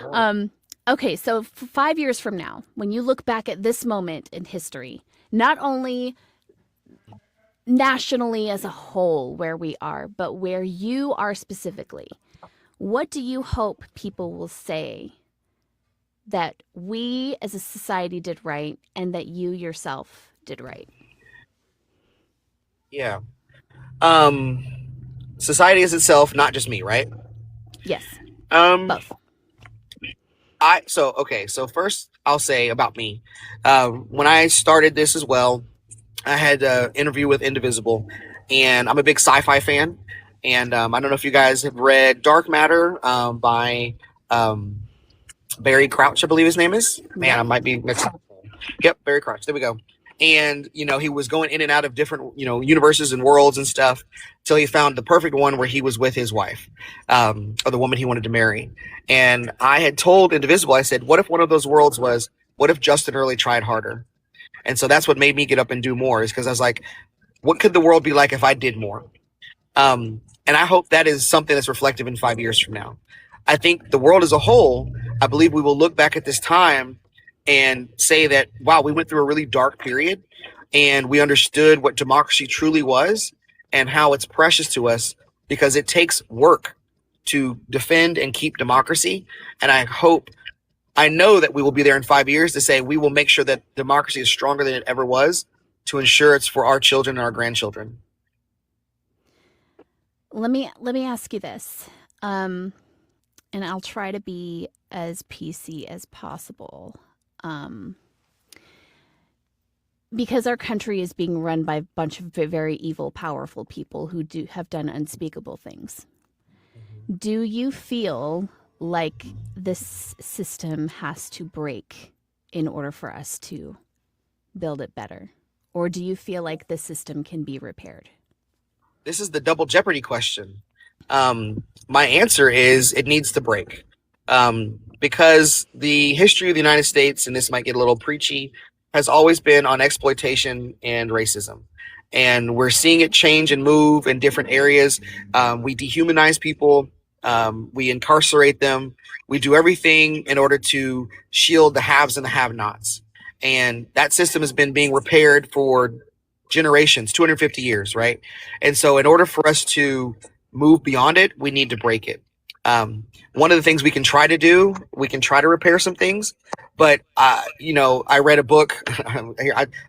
Right. Okay, so 5 years from now, when you look back at this moment in history, not only nationally as a whole where we are, but where you are specifically, what do you hope people will say that we as a society did right and that you yourself did right? Yeah. Um, Society is itself, not just me, right? Yes, Um, both. so first I'll say about me. When I started this as well, I had an interview with Indivisible, and I'm a big sci-fi fan. And I don't know if you guys have read Dark Matter by um, Barry Crouch, I believe his name is. Man, I Yep. might be mixed up. Yep, Barry Crouch. There we go. And he was going in and out of different universes and worlds and stuff till he found the perfect one where he was with his wife, or the woman he wanted to marry. And I had told Indivisible, I said, "What if one of those worlds was? What if Justin Early tried harder?" And so that's what made me get up and do more, is because I was like, what could the world be like if I did more? And I hope that is something that's reflective in 5 years from now. I think the world as a whole, I believe we will look back at this time and say that, wow, we went through a really dark period, and we understood what democracy truly was and how it's precious to us, because it takes work to defend and keep democracy. And I know that we will be there in 5 years to say we will make sure that democracy is stronger than it ever was, to ensure it's for our children and our grandchildren. Let me ask you this, and I'll try to be as PC as possible, um, because our country is being run by a bunch of very evil, powerful people who have done unspeakable things. Do you feel like this system has to break in order for us to build it better, or do you feel like the system can be repaired? This is the double jeopardy question. My answer is it needs to break. Because the history of the United States, and this might get a little preachy, has always been on exploitation and racism. And we're seeing it change and move in different areas. We dehumanize people, we incarcerate them, we do everything in order to shield the haves and the have nots. And that system has been being repaired for generations, 250 years, right? And so, in order for us to move beyond it, we need to break it. One of the things we can try to do, we can try to repair some things, but I read a book.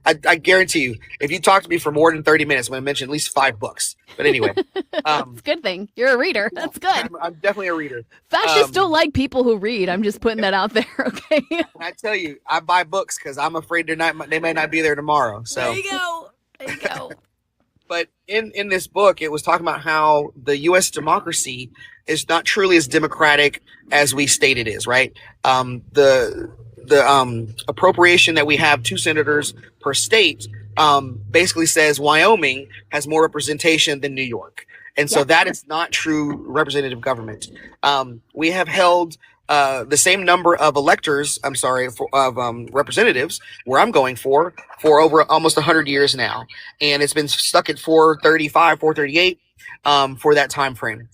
I guarantee you, if you talk to me for more than 30 minutes, I'm going to mention at least 5 books. But anyway, That's a good thing. You're a reader. That's good. I'm definitely a reader. Fascists don't like people who read. I'm just putting that out there, okay? And I tell you, I buy books because I'm afraid they may not be there tomorrow. So There you go. There you go. but in this book, it was talking about how the U.S. democracy is not truly as democratic as we state it is, right? The appropriation that we have 2 senators per state basically says Wyoming has more representation than New York. And so Yeah. that is not true representative government. We have held the same number of electors, of representatives, where I'm going for over almost 100 years now. And it's been stuck at 435, 438 for that time frame.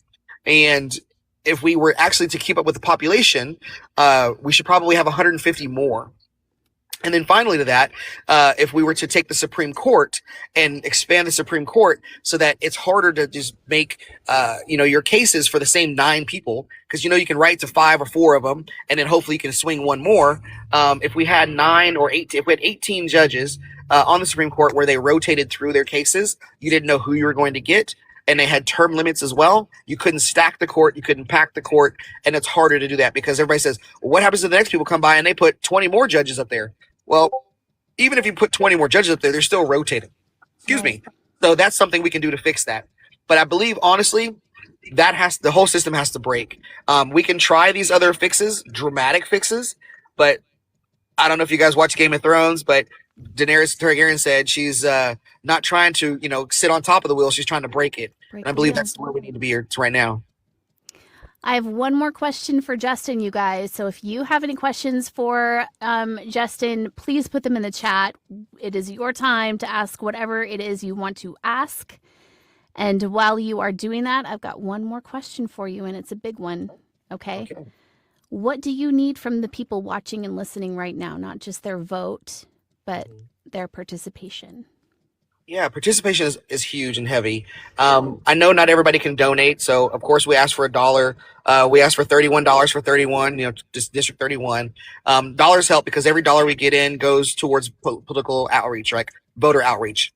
And if we were actually to keep up with the population, we should probably have 150 more. And then finally to that, if we were to take the Supreme Court and expand the Supreme Court so that it's harder to just make, your cases for the same 9 people, because, you can write to 5 or 4 of them, and then hopefully you can swing one more. If we had 9 or 8, if we had 18 judges on the Supreme Court where they rotated through their cases, you didn't know who you were going to get. And they had term limits as well. You couldn't stack the court. You couldn't pack the court. And it's harder to do that because everybody says, well, what happens if the next people come by and they put 20 more judges up there? Well, even if you put 20 more judges up there, they're still rotating. Excuse me. So that's something we can do to fix that. But I believe, honestly, the whole system has to break. We can try these other fixes, dramatic fixes, but I don't know if you guys watch Game of Thrones, but Daenerys Targaryen said she's not trying to, sit on top of the wheel. She's trying to break it. And I believe that's where we need to be right now. I have one more question for Justin, you guys. So if you have any questions for Justin, please put them in the chat. It is your time to ask whatever it is you want to ask. And while you are doing that, I've got one more question for you, and it's a big one. Okay. What do you need from the people watching and listening right now? Not just their vote, but their participation. Yeah, participation is huge and heavy. I know not everybody can donate, so of course we ask for $1. We ask for $31 for 31, just District 31. Dollars help because every dollar we get in goes towards political outreach, like voter outreach.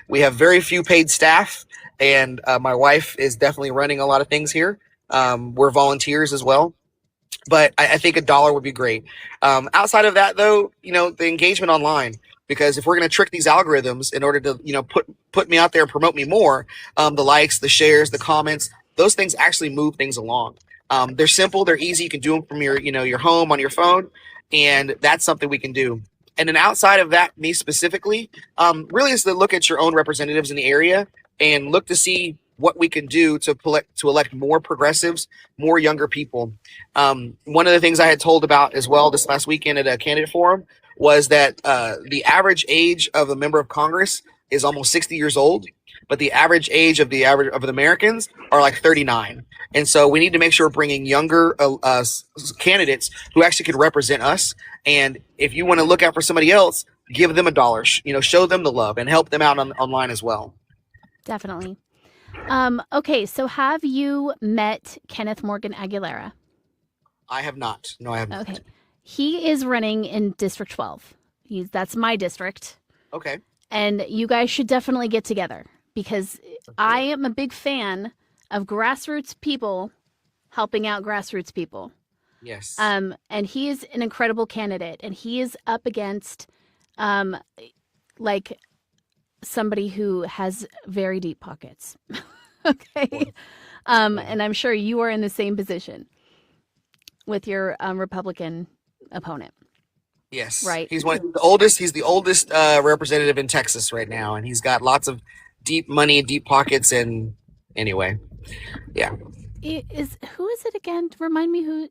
We have very few paid staff, and my wife is definitely running a lot of things here. We're volunteers as well. But I think $1 would be great. Outside of that, though, the engagement online. Because if we're going to trick these algorithms in order to, put me out there and promote me more, the likes, the shares, the comments, those things actually move things along. They're simple, they're easy. You can do them from your home on your phone, and that's something we can do. And then outside of that, me specifically, really is to look at your own representatives in the area and look to see what we can do to elect more progressives, more younger people. One of the things I had told about as well this last weekend at a candidate forum was that the average age of a member of Congress is almost 60 years old, but the average age of the Americans are like 39. And so we need to make sure we're bringing younger candidates who actually could represent us. And if you want to look out for somebody else, give them $1, show them the love and help them out online as well. Definitely. Okay, so have you met Kenneth Morgan Aguilera? I have not. No, I have not. Okay. He is running in District 12. That's my district. Okay. And you guys should definitely get together because I am a big fan of grassroots people helping out grassroots people. Yes. And he is an incredible candidate, and he is up against like somebody who has very deep pockets. Okay. And I'm sure you are in the same position with your Republican opponent. Yes. Right. He's the oldest. He's the oldest representative in Texas right now, and he's got lots of deep money, deep pockets, and anyway, yeah. Who is it again? Remind me who.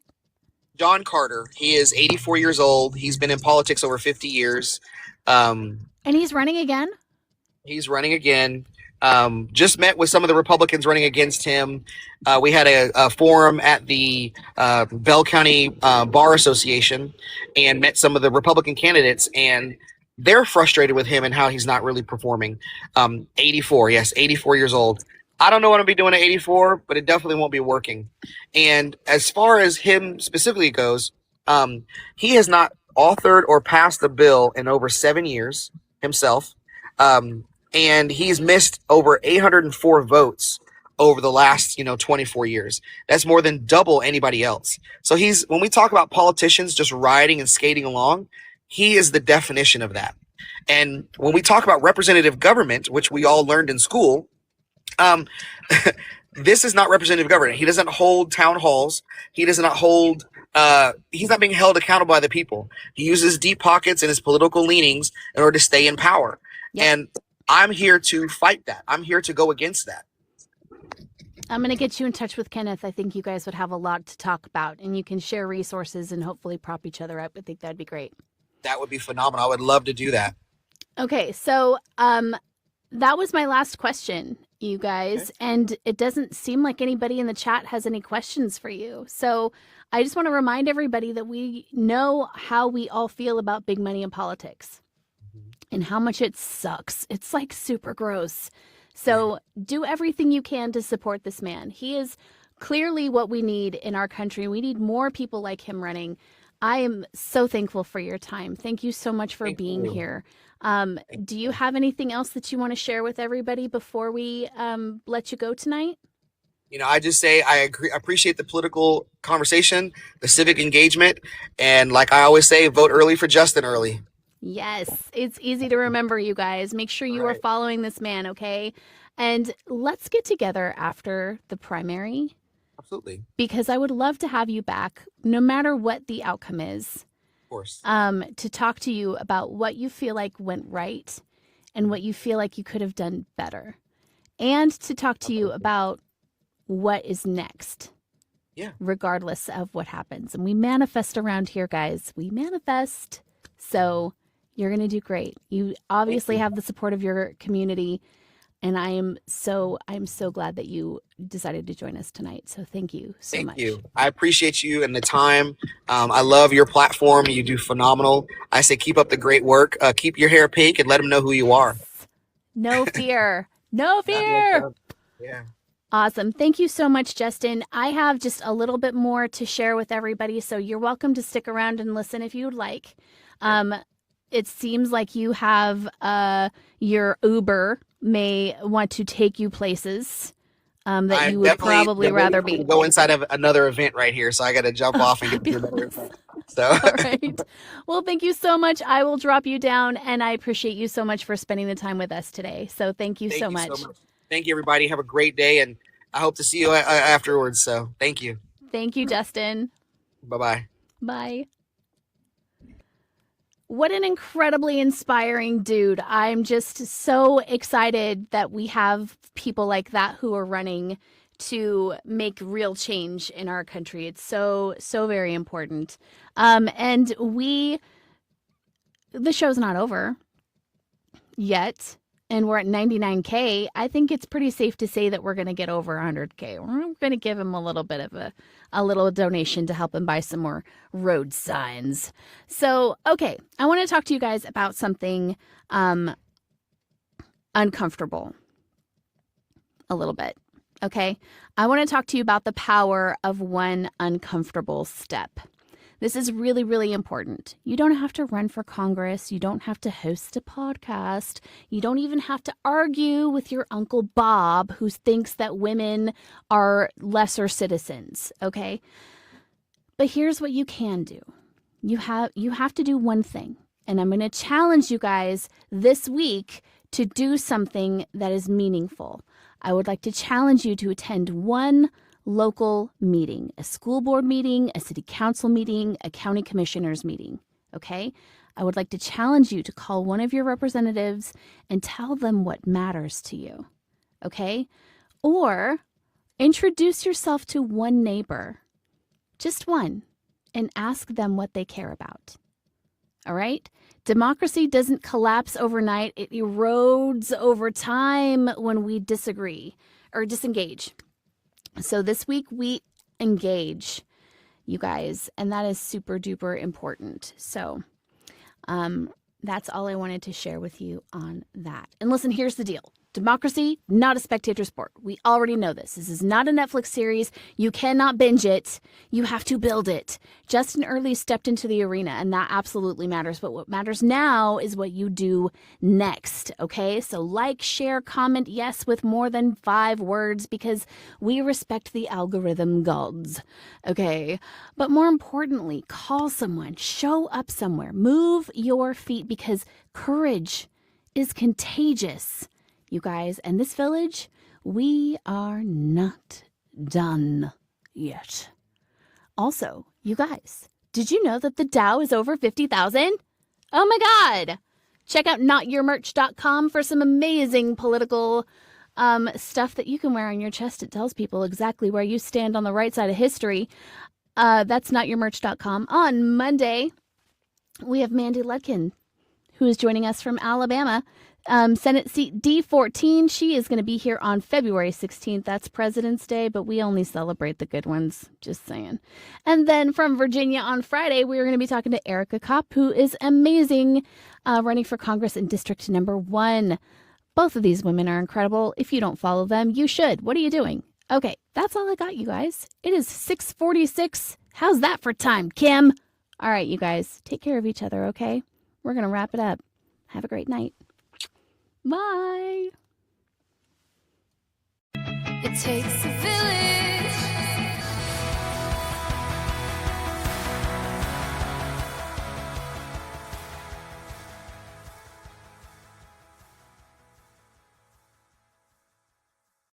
John Carter. He is 84 years old. He's been in politics over 50 years. And he's running again? He's running again. Just met with some of the Republicans running against him. We had a forum at the Bell County Bar Association and met some of the Republican candidates, and they're frustrated with him and how he's not really performing. 84, yes, 84 years old. I don't know what I'll be doing at 84, but it definitely won't be working. And as far as him specifically goes, he has not authored or passed a bill in over 7 years himself. And he's missed over 804 votes over the last, 24 years. That's more than double anybody else. So when we talk about politicians just riding and skating along, he is the definition of that. And when we talk about representative government, which we all learned in school, this is not representative government. He doesn't hold town halls. He does not hold, he's not being held accountable by the people. He uses deep pockets and his political leanings in order to stay in power. Yep. And I'm here to fight that. I'm here to go against that. I'm going to get you in touch with Kenneth. I think you guys would have a lot to talk about, and you can share resources and hopefully prop each other up. I think that'd be great. That would be phenomenal. I would love to do that. Okay, so that was my last question, you guys, and it doesn't seem like anybody in the chat has any questions for you. So I just want to remind everybody that we know how we all feel about big money in politics and how much it sucks. It's like super gross. So do everything you can to support this man. He is clearly what we need in our country. We need more people like him running. I am so thankful for your time. Thank you so much for being here. Do you have anything else that you want to share with everybody before we let you go tonight? I just say I agree. I appreciate the political conversation, the civic engagement, and like I always say, vote early for Justin early. Yes, it's easy to remember, you guys. Make sure you are following this man, okay? And let's get together after the primary. Absolutely. Because I would love to have you back, no matter what the outcome is. Of course. To talk to you about what you feel like went right and what you feel like you could have done better. And to talk to you about what is next. Yeah. Regardless of what happens. And we manifest around here, guys. We manifest. So you're going to do great. You obviously have the support of your community. And I'm so glad that you decided to join us tonight. So thank you so much. Thank you. I appreciate you and the time. I love your platform. You do phenomenal. I say keep up the great work. Keep your hair pink and let them know who you are. No fear. No fear. Yeah. Awesome. Thank you so much, Justin. I have just a little bit more to share with everybody, so you're welcome to stick around and listen if you'd like. It seems like you have your Uber may want to take you places that you would probably rather be. Go inside of another event right here, so I got to jump off and get to another event. So. All right. Well, thank you so much. I will drop you down, and I appreciate you so much for spending the time with us today. So thank you so much. Thank you, everybody. Have a great day, and I hope to see you afterwards. So thank you. Thank you, Justin. Bye-bye. Bye. What an incredibly inspiring dude. I'm just so excited that we have people like that who are running to make real change in our country. It's so very important. And the show's not over yet. And we're at 99K. I think it's pretty safe to say that we're going to get over 100K. We're going to give him a little bit of a little donation to help him buy some more road signs. So, okay, I want to talk to you guys about something uncomfortable a little bit, okay? I want to talk to you about the power of one uncomfortable step. This is really, really important. You don't have to run for Congress. You don't have to host a podcast. You don't even have to argue with your Uncle Bob, who thinks that women are lesser citizens, okay? But here's what you can do. You have to do one thing. And I'm going to challenge you guys this week to do something that is meaningful. I would like to challenge you to attend one local meeting, a school board meeting, a city council meeting, a county commissioners meeting, okay? I would like to challenge you to call one of your representatives and tell them what matters to you, okay? Or introduce yourself to one neighbor, just one, and ask them what they care about, all right? Democracy doesn't collapse overnight. It erodes over time when we disagree or disengage. So this week we engage, you guys, and that is super duper important. So that's all I wanted to share with you on that. And listen, here's the deal. Democracy, not a spectator sport. We already know this. This is not a Netflix series. You cannot binge it. You have to build it. Justin Early stepped into the arena, and that absolutely matters. But what matters now is what you do next, okay? So like, share, comment, yes, with more than 5 words, because we respect the algorithm gods, okay? But more importantly, call someone, show up somewhere, move your feet, because courage is contagious. You guys, and this village, we are not done yet. Also, you guys, did you know that the Dow is over 50,000? Oh my God. Check out notyourmerch.com for some amazing political stuff that you can wear on your chest. It tells people exactly where you stand on the right side of history. That's notyourmerch.com. On Monday, we have Mandy Lutkin, who is joining us from Alabama. Senate seat D14. She is going to be here on February 16th. That's President's Day, but we only celebrate the good ones. Just saying. And then from Virginia on Friday, we're going to be talking to Erica Kopp, who is amazing, running for Congress in District Number 1. Both of these women are incredible. If you don't follow them, you should. What are you doing? Okay, that's all I got, you guys. It is 6:46. How's that for time, Kim? All right, you guys, take care of each other, okay? We're going to wrap it up. Have a great night. Bye. It takes a village.